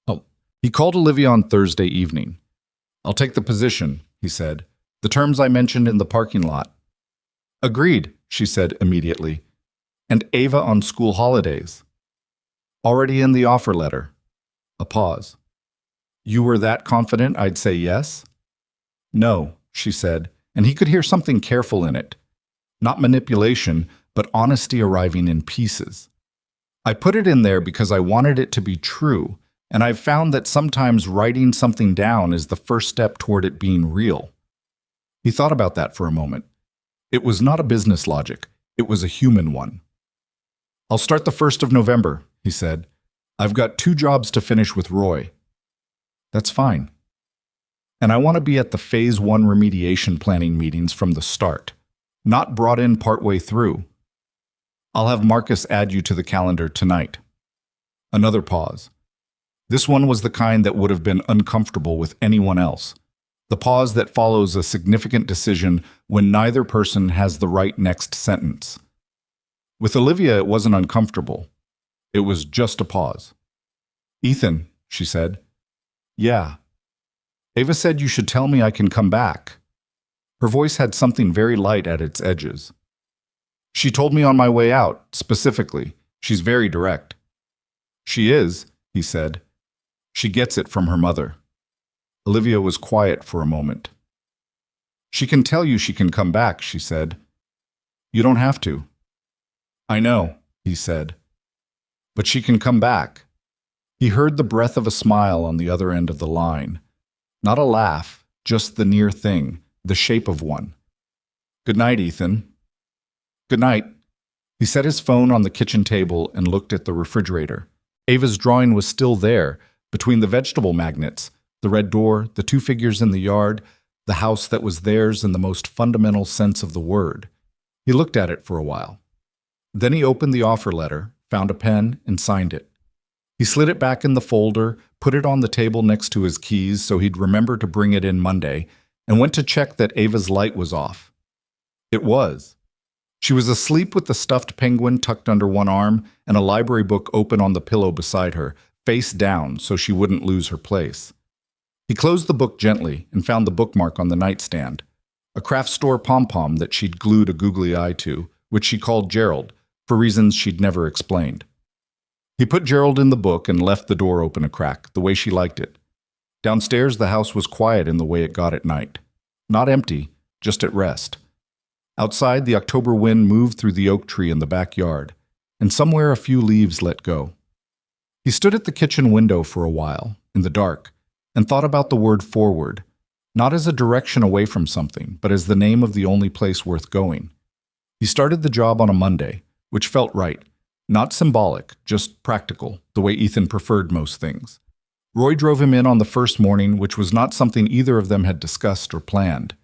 Speaker 1: Oh, he called Olivia on Thursday evening. "I'll take the position," he said. "The terms I mentioned in the parking lot." "Agreed," she said immediately. "And Ava on school holidays." "Already in the offer letter." A pause. "You were that confident I'd say yes?" "No," she said, and he could hear something careful in it. Not manipulation, but honesty arriving in pieces. "I put it in there because I wanted it to be true, and I've found that sometimes writing something down is the first step toward it being real." He thought about that for a moment. It was not a business logic, it was a human one. "I'll start the 1st of November, he said. "I've got 2 jobs to finish with Roy." "That's fine. And I want to be at the Phase 1 remediation planning meetings from the start, not brought in partway through. I'll have Marcus add you to the calendar tonight." Another pause. This one was the kind that would have been uncomfortable with anyone else. The pause that follows a significant decision when neither person has the right next sentence. With Olivia, it wasn't uncomfortable. It was just a pause. "Ethan," she said. "Yeah." "Ava said you should tell me I can come back." Her voice had something very light at its edges. "She told me on my way out, specifically. She's very direct." "She is," he said. "She gets it from her mother." Olivia was quiet for a moment. "She can tell you she can come back," she said. "You don't have to." "I know," he said. "But she can come back." He heard the breath of a smile on the other end of the line. Not a laugh, just the near thing, the shape of one. "Good night, Ethan." "Good night." He set his phone on the kitchen table and looked at the refrigerator. Ava's drawing was still there, between the vegetable magnets, the red door, the 2 figures in the yard, the house that was theirs in the most fundamental sense of the word. He looked at it for a while. Then he opened the offer letter, found a pen, and signed it. He slid it back in the folder, put it on the table next to his keys so he'd remember to bring it in Monday, and went to check that Ava's light was off. It was. She was asleep with the stuffed penguin tucked under one arm and a library book open on the pillow beside her, face down so she wouldn't lose her place. He closed the book gently and found the bookmark on the nightstand, a craft store pom-pom that she'd glued a googly eye to, which she called Gerald, for reasons she'd never explained. He put Gerald in the book and left the door open a crack, the way she liked it. Downstairs, the house was quiet in the way it got at night. Not empty, just at rest. Outside, the October wind moved through the oak tree in the backyard, and somewhere a few leaves let go. He stood at the kitchen window for a while, in the dark, and thought about the word forward, not as a direction away from something, but as the name of the only place worth going. He started the job on a Monday, which felt right, not symbolic, just practical, the way Ethan preferred most things. Roy drove him in on the first morning, which was not something either of them had discussed or planned.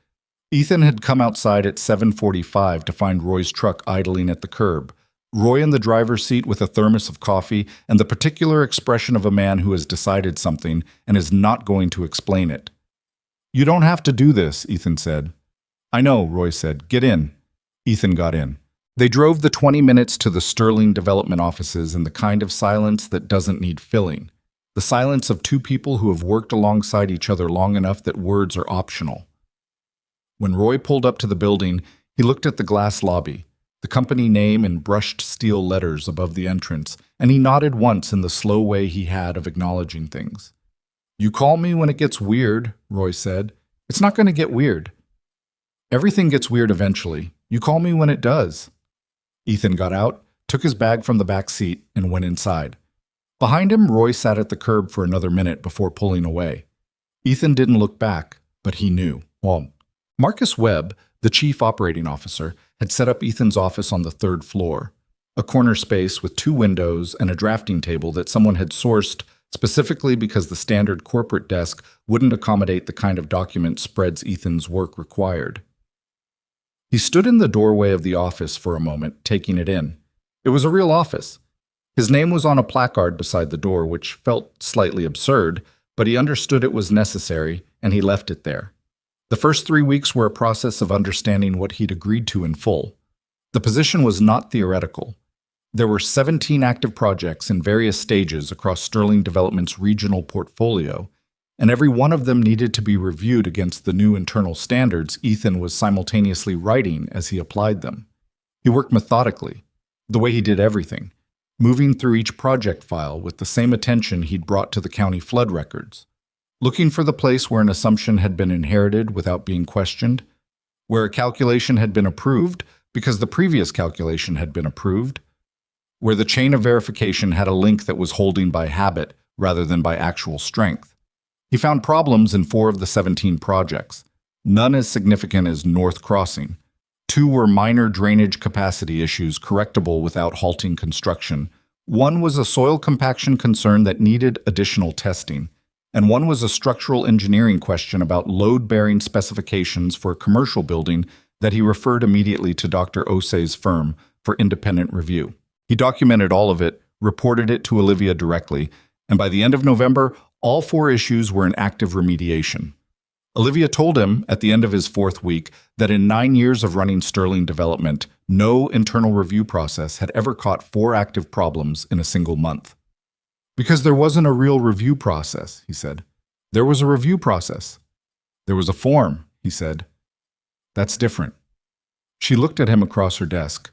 Speaker 1: Ethan had come outside at 7:45 to find Roy's truck idling at the curb, Roy in the driver's seat with a thermos of coffee and the particular expression of a man who has decided something and is not going to explain it. "You don't have to do this," Ethan said. "I know," Roy said. "Get in." Ethan got in. They drove the 20 minutes to the Sterling development offices in the kind of silence that doesn't need filling. The silence of 2 people who have worked alongside each other long enough that words are optional. When Roy pulled up to the building, he looked at the glass lobby, the company name in brushed steel letters above the entrance, and he nodded once in the slow way he had of acknowledging things. "You call me when it gets weird," Roy said. "It's not going to get weird." "Everything gets weird eventually. You call me when it does." Ethan got out, took his bag from the back seat, and went inside. Behind him, Roy sat at the curb for another minute before pulling away. Ethan didn't look back, but he knew. Well, Marcus Webb, the chief operating officer, had set up Ethan's office on the 3rd floor, a corner space with 2 windows and a drafting table that someone had sourced specifically because the standard corporate desk wouldn't accommodate the kind of document spreads Ethan's work required. He stood in the doorway of the office for a moment, taking it in. It was a real office. His name was on a placard beside the door, which felt slightly absurd, but he understood it was necessary, and he left it there. The first 3 weeks were a process of understanding what he'd agreed to in full. The position was not theoretical. There were 17 active projects in various stages across Sterling Development's regional portfolio, and every one of them needed to be reviewed against the new internal standards Ethan was simultaneously writing as he applied them. He worked methodically, the way he did everything, moving through each project file with the same attention he'd brought to the county flood records, looking for the place where an assumption had been inherited without being questioned, where a calculation had been approved because the previous calculation had been approved, where the chain of verification had a link that was holding by habit rather than by actual strength. He found problems in 4 of the 17 projects, none as significant as North Crossing. 2 were minor drainage capacity issues correctable without halting construction. 1 was a soil compaction concern that needed additional testing, and 1 was a structural engineering question about load-bearing specifications for a commercial building that he referred immediately to Dr. Osei's firm for independent review. He documented all of it, reported it to Olivia directly, and by the end of November, all 4 issues were in active remediation. Olivia told him at the end of his 4th week that in 9 years of running Sterling Development, no internal review process had ever caught 4 active problems in a single month. Because there wasn't a real review process, he said. There was a review process. There was a form, he said. That's different. She looked at him across her desk.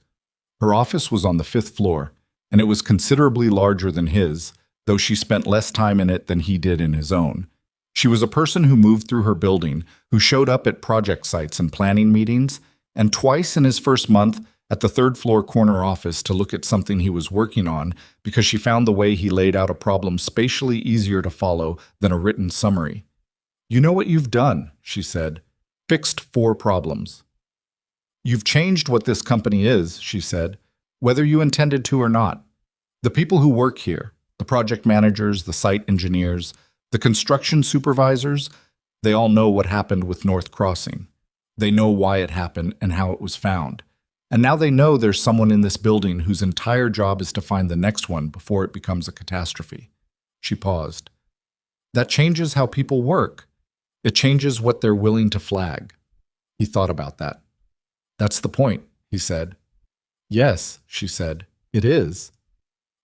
Speaker 1: Her office was on the 5th floor, and it was considerably larger than his, though she spent less time in it than he did in his own. She was a person who moved through her building, who showed up at project sites and planning meetings, and twice in his first month at the 3rd floor corner office to look at something he was working on because she found the way he laid out a problem spatially easier to follow than a written summary. You know what you've done, she said. Fixed 4 problems. You've changed what this company is, she said, whether you intended to or not. The people who work here, the project managers, the site engineers, the construction supervisors, they all know what happened with North Crossing. They know why it happened and how it was found. And now they know there's someone in this building whose entire job is to find the next one before it becomes a catastrophe. She paused. That changes how people work. It changes what they're willing to flag. He thought about that. That's the point, he said. Yes, she said, it is.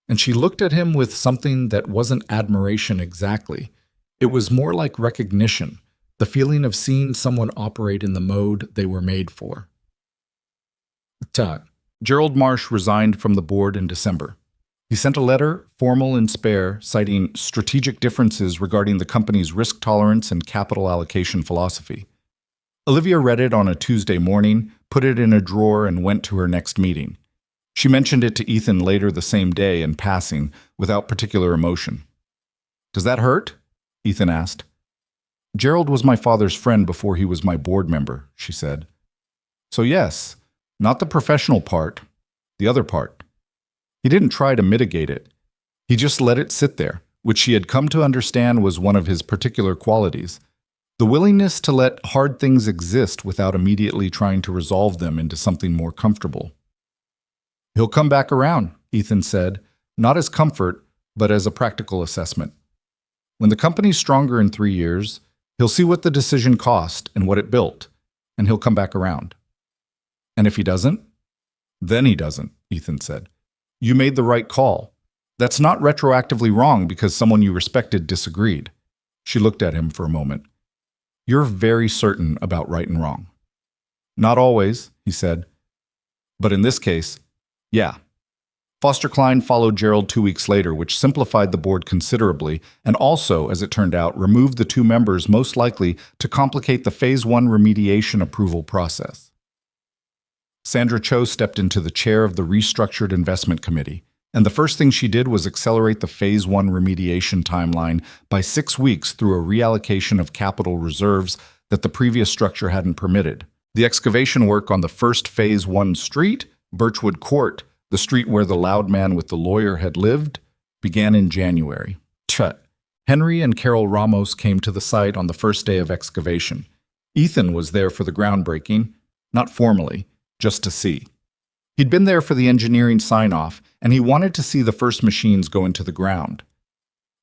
Speaker 1: And she looked at him with something that wasn't admiration exactly. It was more like recognition, the feeling of seeing someone operate in the mode they were made for. Gerald Marsh resigned from the board in December. He sent a letter, formal and spare, citing strategic differences regarding the company's risk tolerance and capital allocation philosophy. Olivia read it on a Tuesday morning, put it in a drawer, and went to her next meeting. She mentioned it to Ethan later the same day in passing, without particular emotion. Does that hurt? Ethan asked. Gerald was my father's friend before he was my board member, she said. So yes, not the professional part, the other part. He didn't try to mitigate it. He just let it sit there, which she had come to understand was one of his particular qualities. The willingness to let hard things exist without immediately trying to resolve them into something more comfortable. He'll come back around, Ethan said, not as comfort, but as a practical assessment. When the company's stronger in 3 years, he'll see what the decision cost and what it built, and he'll come back around. And if he doesn't? Then he doesn't, Ethan said. You made the right call. That's not retroactively wrong because someone you respected disagreed. She looked at him for a moment. You're very certain about right and wrong. Not always, he said. But in this case, yeah. Foster Klein followed Gerald 2 weeks later, which simplified the board considerably, and also, as it turned out, removed the 2 members most likely to complicate the Phase 1 remediation approval process. Sandra Cho stepped into the chair of the restructured investment committee, and the first thing she did was accelerate the Phase 1 remediation timeline by 6 weeks through a reallocation of capital reserves that the previous structure hadn't permitted. The excavation work on the first Phase 1 street, Birchwood Court, the street where the loud man with the lawyer had lived, began in January. Henry and Carol Ramos came to the site on the first day of excavation. Ethan was there for the groundbreaking, not formally, just to see. He'd been there for the engineering sign-off, and he wanted to see the first machines go into the ground.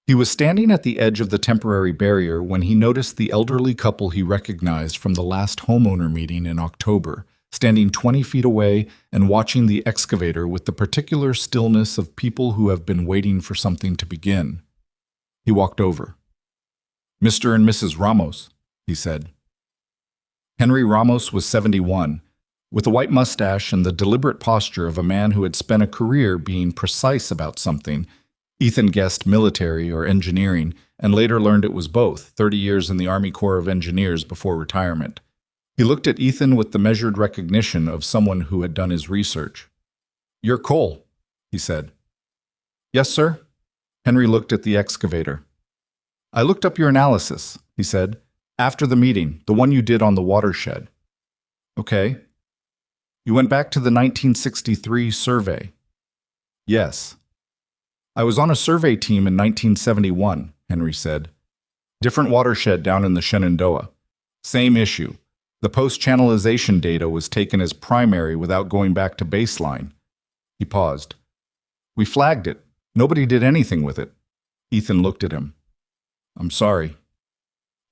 Speaker 1: He was standing at the edge of the temporary barrier when he noticed the elderly couple he recognized from the last homeowner meeting in October, standing 20 feet away and watching the excavator with the particular stillness of people who have been waiting for something to begin. He walked over. "Mr. and Mrs. Ramos," he said. Henry Ramos was 71, with a white mustache and the deliberate posture of a man who had spent a career being precise about something. Ethan guessed military or engineering, and later learned it was both, 30 years in the Army Corps of Engineers before retirement. He looked at Ethan with the measured recognition of someone who had done his research. "You're Cole," he said. "Yes, sir." Henry looked at the excavator. "I looked up your analysis," he said, "after the meeting, the one you did on the watershed." "Okay." "You went back to the 1963 survey." "Yes." "I was on a survey team in 1971, Henry said. "Different watershed down in the Shenandoah. Same issue. The post-channelization data was taken as primary without going back to baseline." He paused. "We flagged it. Nobody did anything with it." Ethan looked at him. "I'm sorry."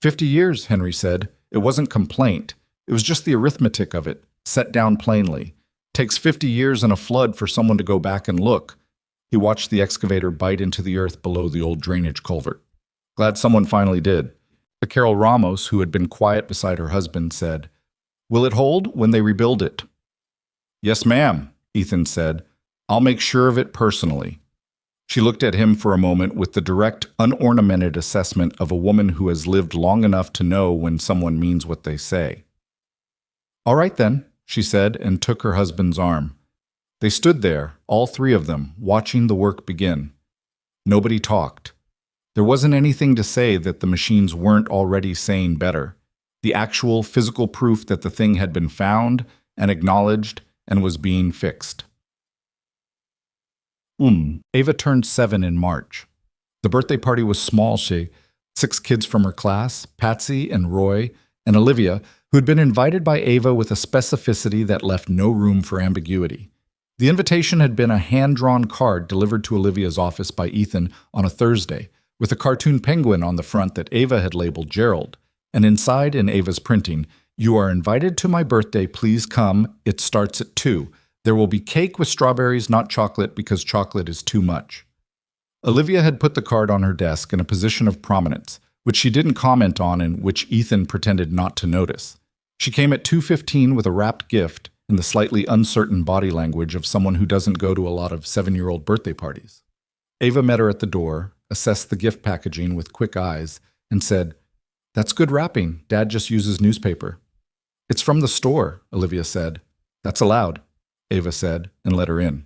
Speaker 1: 50 years, Henry said. "It wasn't complaint. It was just the arithmetic of it, set down plainly. Takes 50 years and a flood for someone to go back and look." He watched the excavator bite into the earth below the old drainage culvert. "Glad someone finally did." Carol Ramos, who had been quiet beside her husband, said, "Will it hold when they rebuild it?" "Yes, ma'am," Ethan said. "I'll make sure of it personally." She looked at him for a moment with the direct, unornamented assessment of a woman who has lived long enough to know when someone means what they say. "All right then," she said, and took her husband's arm. They stood there, all three of them, watching the work begin. Nobody talked. There wasn't anything to say that the machines weren't already saying better. The actual physical proof that the thing had been found and acknowledged and was being fixed. Ava turned 7 in March. The birthday party was small. 6 kids from her class, Patsy and Roy and Olivia, who had been invited by Ava with a specificity that left no room for ambiguity. The invitation had been a hand-drawn card delivered to Olivia's office by Ethan on a Thursday, with a cartoon penguin on the front that Ava had labeled Gerald, and inside, in Ava's printing, "You are invited to my birthday, please come. It starts at 2. There will be cake with strawberries, not chocolate, because chocolate is too much." Olivia had put the card on her desk in a position of prominence, which she didn't comment on and which Ethan pretended not to notice. She came at 2:15 with a wrapped gift in the slightly uncertain body language of someone who doesn't go to a lot of 7-year-old birthday parties. Ava met her at the door, assessed the gift packaging with quick eyes, and said, "That's good wrapping. Dad just uses newspaper." "It's from the store," Olivia said. "That's allowed," Ava said, and let her in.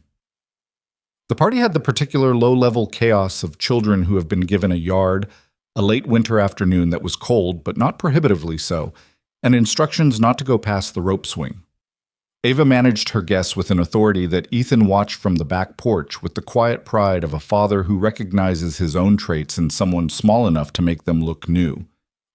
Speaker 1: The party had the particular low-level chaos of children who have been given a yard, a late winter afternoon that was cold but not prohibitively so, and instructions not to go past the rope swing. Ava managed her guests with an authority that Ethan watched from the back porch with the quiet pride of a father who recognizes his own traits in someone small enough to make them look new.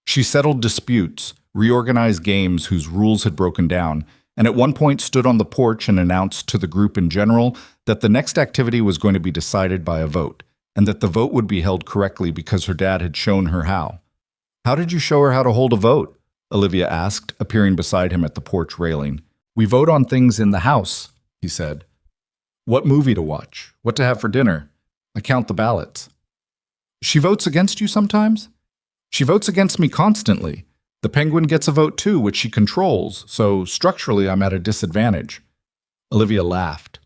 Speaker 1: She settled disputes, reorganized games whose rules had broken down, and at one point stood on the porch and announced to the group in general that the next activity was going to be decided by a vote, and that the vote would be held correctly because her dad had shown her how. "How did you show her how to hold a vote?" Olivia asked, appearing beside him at the porch railing. "We vote on things in the house," he said. "What movie to watch? What to have for dinner? I count the ballots." "She votes against you sometimes?" "She votes against me constantly. The penguin gets a vote too, which she controls, so structurally I'm at a disadvantage." Olivia laughed.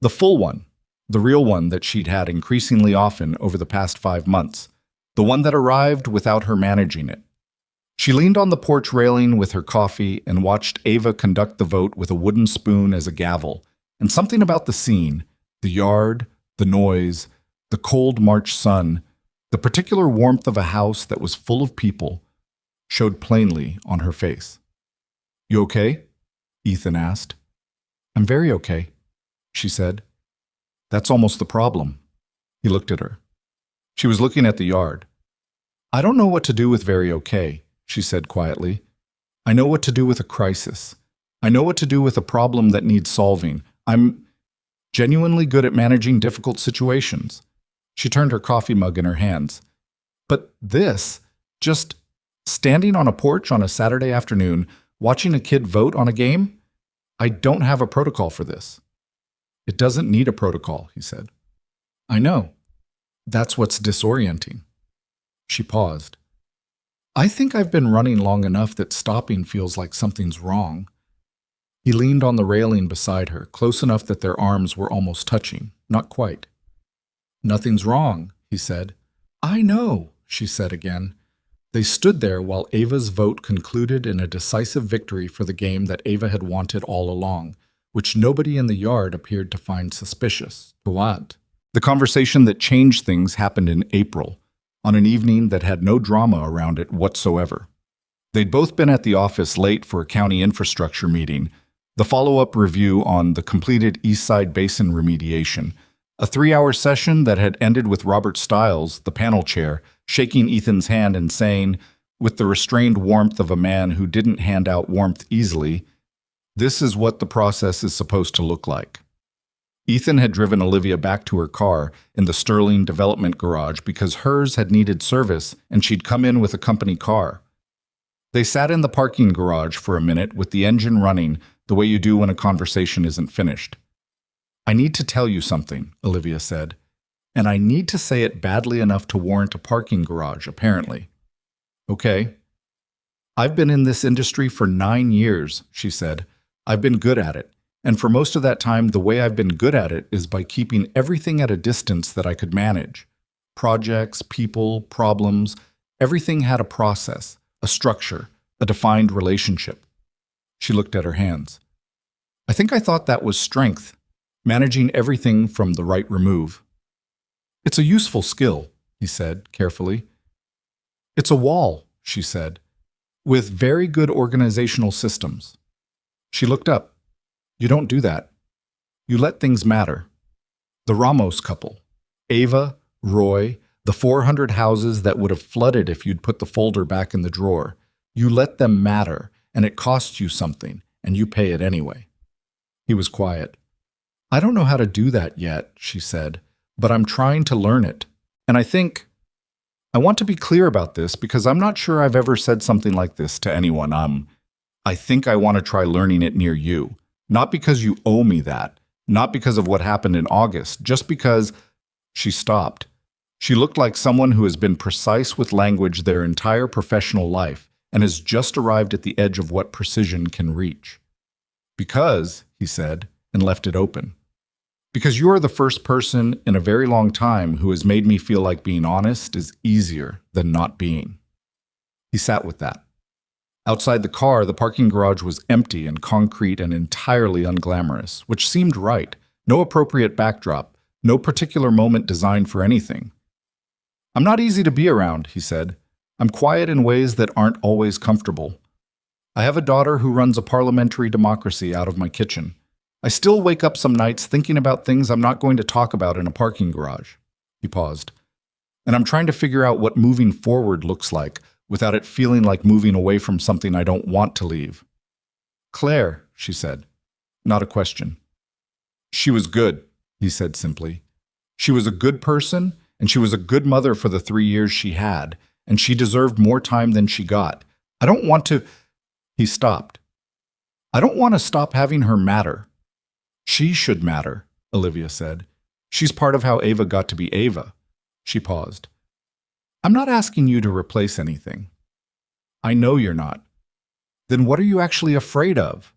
Speaker 1: The full one, the real one that she'd had increasingly often over the past 5 months, the one that arrived without her managing it. She leaned on the porch railing with her coffee and watched Ava conduct the vote with a wooden spoon as a gavel, and something about the scene, the yard, the noise, the cold March sun, the particular warmth of a house that was full of people, showed plainly on her face. "You okay?" Ethan asked. "I'm very okay," she said. "That's almost the problem." He looked at her. She was looking at the yard. "I don't know what to do with very okay," she said quietly. "I know what to do with a crisis. I know what to do with a problem that needs solving. I'm genuinely good at managing difficult situations." She turned her coffee mug in her hands. But this, just standing on a porch on a Saturday afternoon, watching a kid vote on a game, I don't have a protocol for this. It doesn't need a protocol, he said. I know. That's what's disorienting. She paused. I think I've been running long enough that stopping feels like something's wrong. He leaned on the railing beside her, close enough that their arms were almost touching, not quite. Nothing's wrong, he said. I know, she said again. They stood there while Ava's vote concluded in a decisive victory for the game that Ava had wanted all along, which nobody in the yard appeared to find suspicious. What? The conversation that changed things happened in April, on an evening that had no drama around it whatsoever. They'd both been at the office late for a county infrastructure meeting, the follow-up review on the completed East Side Basin remediation, a 3-hour session that had ended with Robert Stiles, the panel chair, shaking Ethan's hand and saying, with the restrained warmth of a man who didn't hand out warmth easily, "This is what the process is supposed to look like." Ethan had driven Olivia back to her car in the Sterling development garage because hers had needed service and she'd come in with a company car. They sat in the parking garage for a minute with the engine running the way you do when a conversation isn't finished. I need to tell you something, Olivia said, and I need to say it badly enough to warrant a parking garage, apparently. Okay. I've been in this industry for 9 years, she said. I've been good at it. And for most of that time, the way I've been good at it is by keeping everything at a distance that I could manage. Projects, people, problems, everything had a process, a structure, a defined relationship. She looked at her hands. I think I thought that was strength, managing everything from the right remove. It's a useful skill, he said carefully. It's a wall, she said, with very good organizational systems. She looked up. You don't do that. You let things matter. The Ramos couple, Ava, Roy, the 400 houses that would have flooded if you'd put the folder back in the drawer. You let them matter, and it costs you something, and you pay it anyway. He was quiet. I don't know how to do that yet, she said, but I'm trying to learn it. And I want to be clear about this because I'm not sure I've ever said something like this to anyone. I think I want to try learning it near you. Not because you owe me that, not because of what happened in August, just because... She stopped. She looked like someone who has been precise with language their entire professional life and has just arrived at the edge of what precision can reach. Because, he said, and left it open. Because you are the first person in a very long time who has made me feel like being honest is easier than not being. He sat with that. Outside the car, the parking garage was empty and concrete and entirely unglamorous, which seemed right. No appropriate backdrop, no particular moment designed for anything. I'm not easy to be around, he said. I'm quiet in ways that aren't always comfortable. I have a daughter who runs a parliamentary democracy out of my kitchen. I still wake up some nights thinking about things I'm not going to talk about in a parking garage. He paused. And I'm trying to figure out what moving forward looks like, without it feeling like moving away from something I don't want to leave. Claire, she said. Not a question. She was good, he said simply. She was a good person, and she was a good mother for the 3 years she had, and she deserved more time than she got. I don't want to... He stopped. I don't want to stop having her matter. She should matter, Olivia said. She's part of how Ava got to be Ava. She paused. I'm not asking you to replace anything. I know you're not. Then what are you actually afraid of?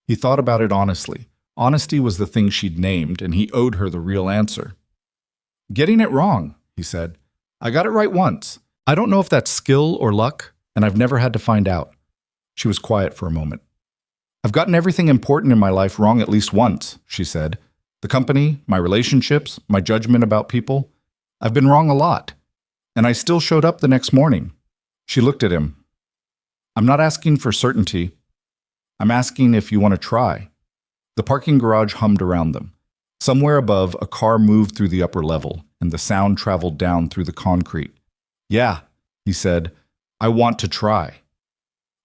Speaker 1: He thought about it honestly. Honesty was the thing she'd named, and he owed her the real answer. Getting it wrong, he said. I got it right once. I don't know if that's skill or luck, and I've never had to find out. She was quiet for a moment. I've gotten everything important in my life wrong at least once, she said. The company, my relationships, my judgment about people. I've been wrong a lot. And I still showed up the next morning. She looked at him. I'm not asking for certainty. I'm asking if you want to try. The parking garage hummed around them. Somewhere above, a car moved through the upper level, and the sound traveled down through the concrete. Yeah, he said, I want to try.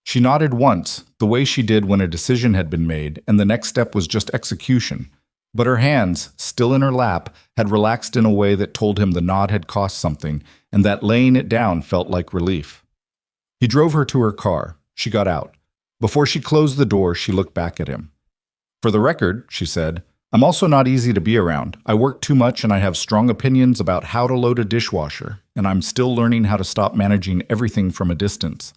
Speaker 1: She nodded once, the way she did when a decision had been made, and the next step was just execution. But her hands, still in her lap, had relaxed in a way that told him the nod had cost something, and that laying it down felt like relief. He drove her to her car. She got out. Before she closed the door, she looked back at him. "For the record," she said, "I'm also not easy to be around. I work too much and I have strong opinions about how to load a dishwasher, and I'm still learning how to stop managing everything from a distance."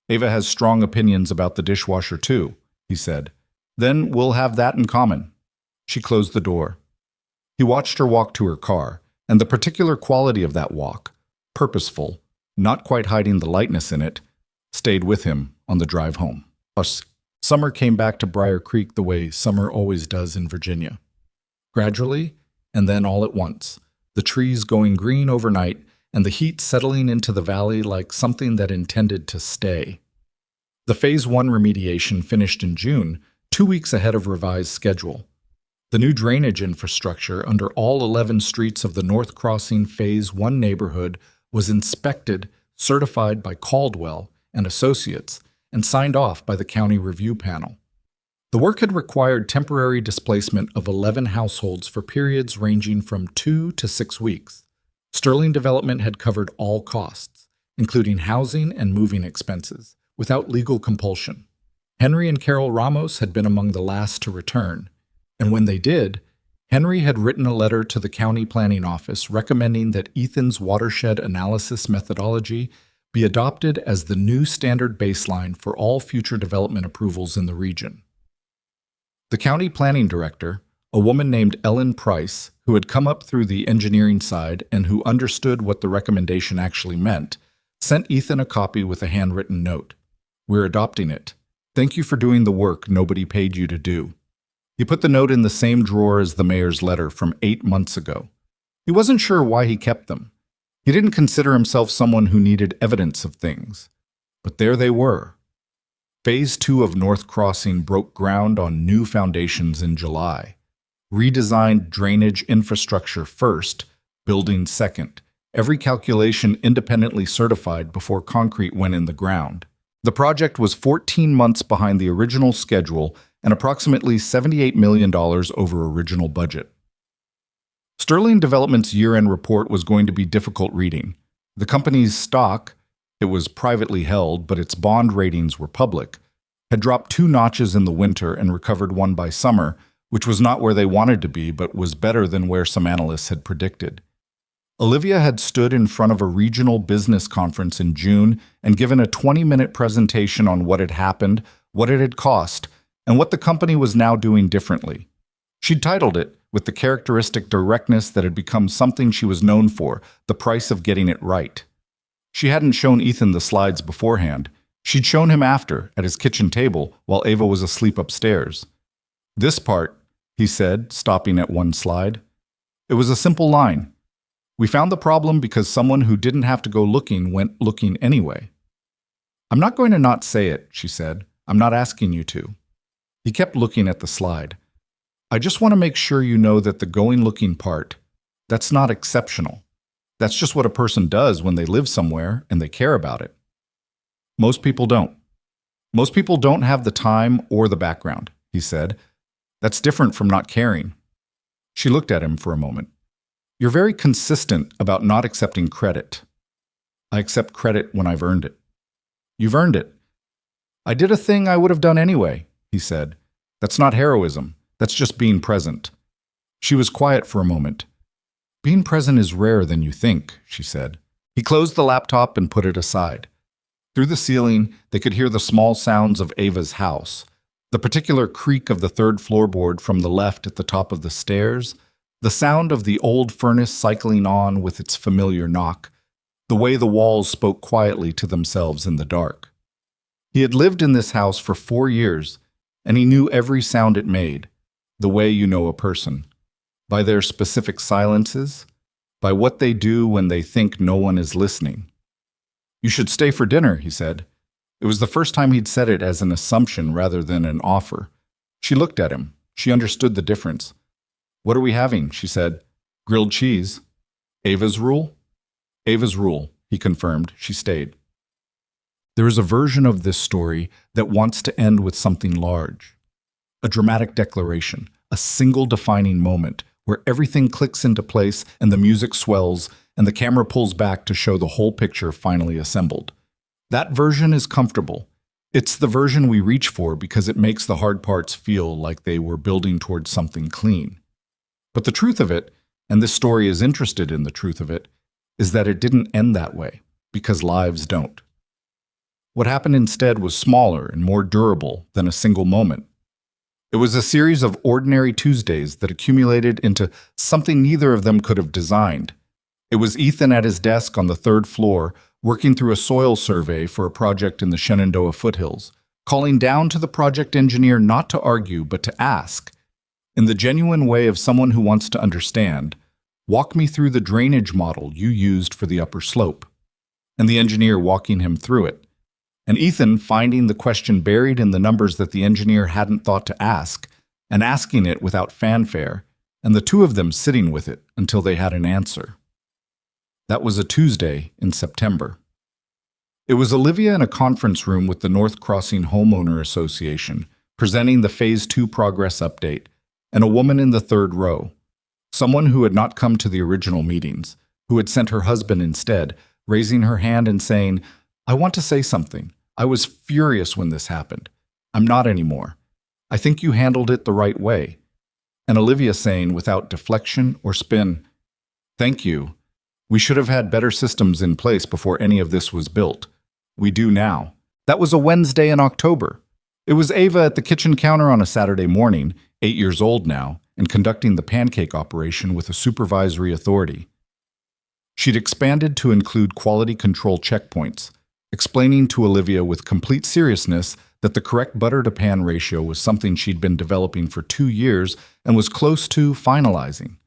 Speaker 1: "Ava has strong opinions about the dishwasher too," he said. "Then we'll have that in common." She closed the door. He watched her walk to her car, and the particular quality of that walk, purposeful, not quite hiding the lightness in it, stayed with him on the drive home. Summer came back to Briar Creek the way summer always does in Virginia. Gradually, and then all at once, the trees going green overnight and the heat settling into the valley like something that intended to stay. The Phase 1 remediation finished in June, 2 weeks ahead of revised schedule. The new drainage infrastructure under all 11 streets of the North Crossing Phase 1 neighborhood was inspected, certified by Caldwell and Associates, and signed off by the county review panel. The work had required temporary displacement of 11 households for periods ranging from 2 to 6 weeks. Sterling Development had covered all costs, including housing and moving expenses, without legal compulsion. Henry and Carol Ramos had been among the last to return, and when they did, Henry had written a letter to the county planning office recommending that Ethan's watershed analysis methodology be adopted as the new standard baseline for all future development approvals in the region. The county planning director, a woman named Ellen Price, who had come up through the engineering side and who understood what the recommendation actually meant, sent Ethan a copy with a handwritten note. "We're adopting it. Thank you for doing the work nobody paid you to do." He put the note in the same drawer as the mayor's letter from 8 months ago. He wasn't sure why he kept them. He didn't consider himself someone who needed evidence of things. But there they were. Phase 2 of North Crossing broke ground on new foundations in July. Redesigned drainage infrastructure first, building second. Every calculation independently certified before concrete went in the ground. The project was 14 months behind the original schedule and approximately $78 million over original budget. Sterling Development's year-end report was going to be difficult reading. The company's stock, it was privately held, but its bond ratings were public, had dropped 2 notches in the winter and recovered 1 by summer, which was not where they wanted to be, but was better than where some analysts had predicted. Olivia had stood in front of a regional business conference in June and given a 20-minute presentation on what had happened, what it had cost, and what the company was now doing differently. She'd titled it, with the characteristic directness that had become something she was known for, the price of getting it right. She hadn't shown Ethan the slides beforehand. She'd shown him after, at his kitchen table, while Ava was asleep upstairs. "This part," he said, stopping at one slide. It was a simple line. "We found the problem because someone who didn't have to go looking went looking anyway." "I'm not going to not say it," she said. "I'm not asking you to." He kept looking at the slide. "I just want to make sure you know that the going looking part, that's not exceptional. That's just what a person does when they live somewhere and they care about it. Most people don't. Most people don't have the time or the background," he said. "That's different from not caring." She looked at him for a moment. "You're very consistent about not accepting credit." "I accept credit when I've earned it." "You've earned it." "I did a thing I would have done anyway," he said. "That's not heroism. That's just being present." She was quiet for a moment. "Being present is rarer than you think," she said. He closed the laptop and put it aside. Through the ceiling, they could hear the small sounds of Ava's house, the particular creak of the third floorboard from the left at the top of the stairs, the sound of the old furnace cycling on with its familiar knock, the way the walls spoke quietly to themselves in the dark. He had lived in this house for 4 years, and he knew every sound it made, the way you know a person, by their specific silences, by what they do when they think no one is listening. "You should stay for dinner," he said. It was the first time he'd said it as an assumption rather than an offer. She looked at him. She understood the difference. "What are we having?" she said. "Grilled cheese." "Ava's rule?" "Ava's rule," he confirmed. She stayed. There is a version of this story that wants to end with something large. A dramatic declaration, a single defining moment where everything clicks into place and the music swells and the camera pulls back to show the whole picture finally assembled. That version is comfortable. It's the version we reach for because it makes the hard parts feel like they were building towards something clean. But the truth of it, and this story is interested in the truth of it, is that it didn't end that way, because lives don't. What happened instead was smaller and more durable than a single moment. It was a series of ordinary Tuesdays that accumulated into something neither of them could have designed. It was Ethan at his desk on the third floor, working through a soil survey for a project in the Shenandoah foothills, calling down to the project engineer not to argue but to ask, in the genuine way of someone who wants to understand, walk me through the drainage model you used for the upper slope. And the engineer walking him through it. And Ethan finding the question buried in the numbers that the engineer hadn't thought to ask, and asking it without fanfare, and the two of them sitting with it until they had an answer. That was a Tuesday in September. It was Olivia in a conference room with the North Crossing Homeowner Association, presenting the Phase 2 progress update, and a woman in the third row, someone who had not come to the original meetings, who had sent her husband instead, raising her hand and saying, "I want to say something. I was furious when this happened. I'm not anymore. I think you handled it the right way." And Olivia saying, without deflection or spin, "Thank you. We should have had better systems in place before any of this was built. We do now." That was a Wednesday in October. It was Ava at the kitchen counter on a Saturday morning, 8 years old now, and conducting the pancake operation with a supervisory authority. She'd expanded to include quality control checkpoints, explaining to Olivia with complete seriousness that the correct butter-to-pan ratio was something she'd been developing for 2 years and was close to finalizing.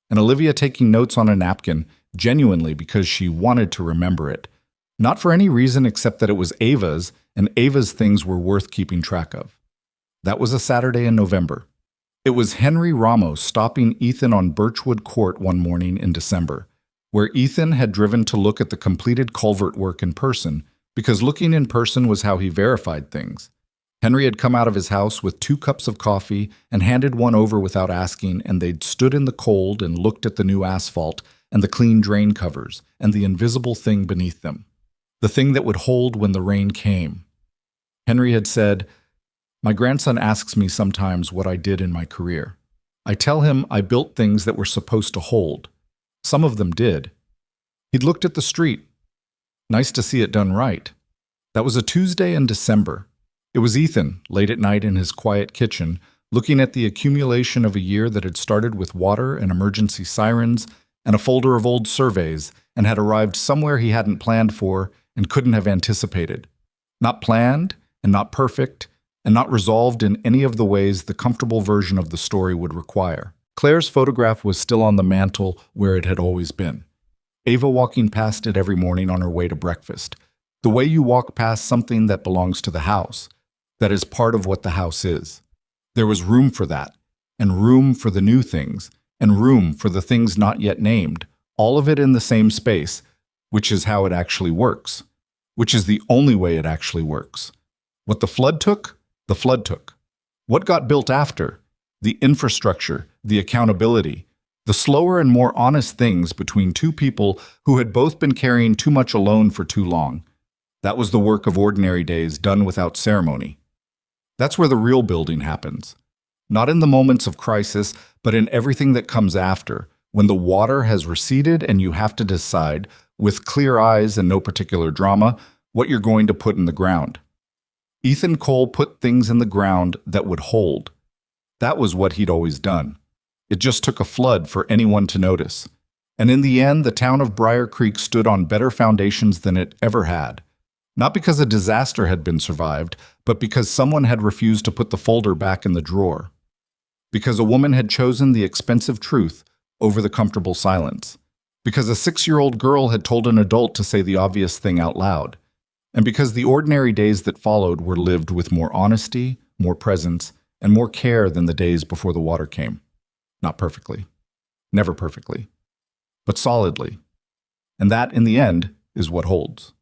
Speaker 1: And Olivia taking notes on a napkin, genuinely because she wanted to remember it. Not for any reason except that it was Ava's, and Ava's things were worth keeping track of. That was a Saturday in November. It was Henry Ramos stopping Ethan on Birchwood Court one morning in December, where Ethan had driven to look at the completed culvert work in person, because looking in person was how he verified things. Henry had come out of his house with 2 cups of coffee and handed one over without asking, and they'd stood in the cold and looked at the new asphalt and the clean drain covers and the invisible thing beneath them, the thing that would hold when the rain came. Henry had said, "My grandson asks me sometimes what I did in my career. I tell him I built things that were supposed to hold. Some of them did." He'd looked at the street. Nice to see it done right. That was a Tuesday in December. It was Ethan, late at night in his quiet kitchen, looking at the accumulation of a year that had started with water and emergency sirens and a folder of old surveys and had arrived somewhere he hadn't planned for and couldn't have anticipated. Not planned and not perfect and not resolved in any of the ways the comfortable version of the story would require. Claire's photograph was still on the mantel where it had always been. Ava walking past it every morning on her way to breakfast. The way you walk past something that belongs to the house, that is part of what the house is. There was room for that, and room for the new things, and room for the things not yet named, all of it in the same space, which is how it actually works, which is the only way it actually works. What the flood took, the flood took. What got built after? The infrastructure, the accountability, the slower and more honest things between two people who had both been carrying too much alone for too long. That was the work of ordinary days done without ceremony. That's where the real building happens. Not in the moments of crisis, but in everything that comes after, when the water has receded and you have to decide, with clear eyes and no particular drama, what you're going to put in the ground. Ethan Cole put things in the ground that would hold. That was what he'd always done. It just took a flood for anyone to notice. And in the end, the town of Briar Creek stood on better foundations than it ever had. Not because a disaster had been survived, but because someone had refused to put the folder back in the drawer. Because a woman had chosen the expensive truth over the comfortable silence. Because a 6-year-old girl had told an adult to say the obvious thing out loud. And because the ordinary days that followed were lived with more honesty, more presence, and more care than the days before the water came. Not perfectly. Never perfectly. But solidly. And that, in the end, is what holds.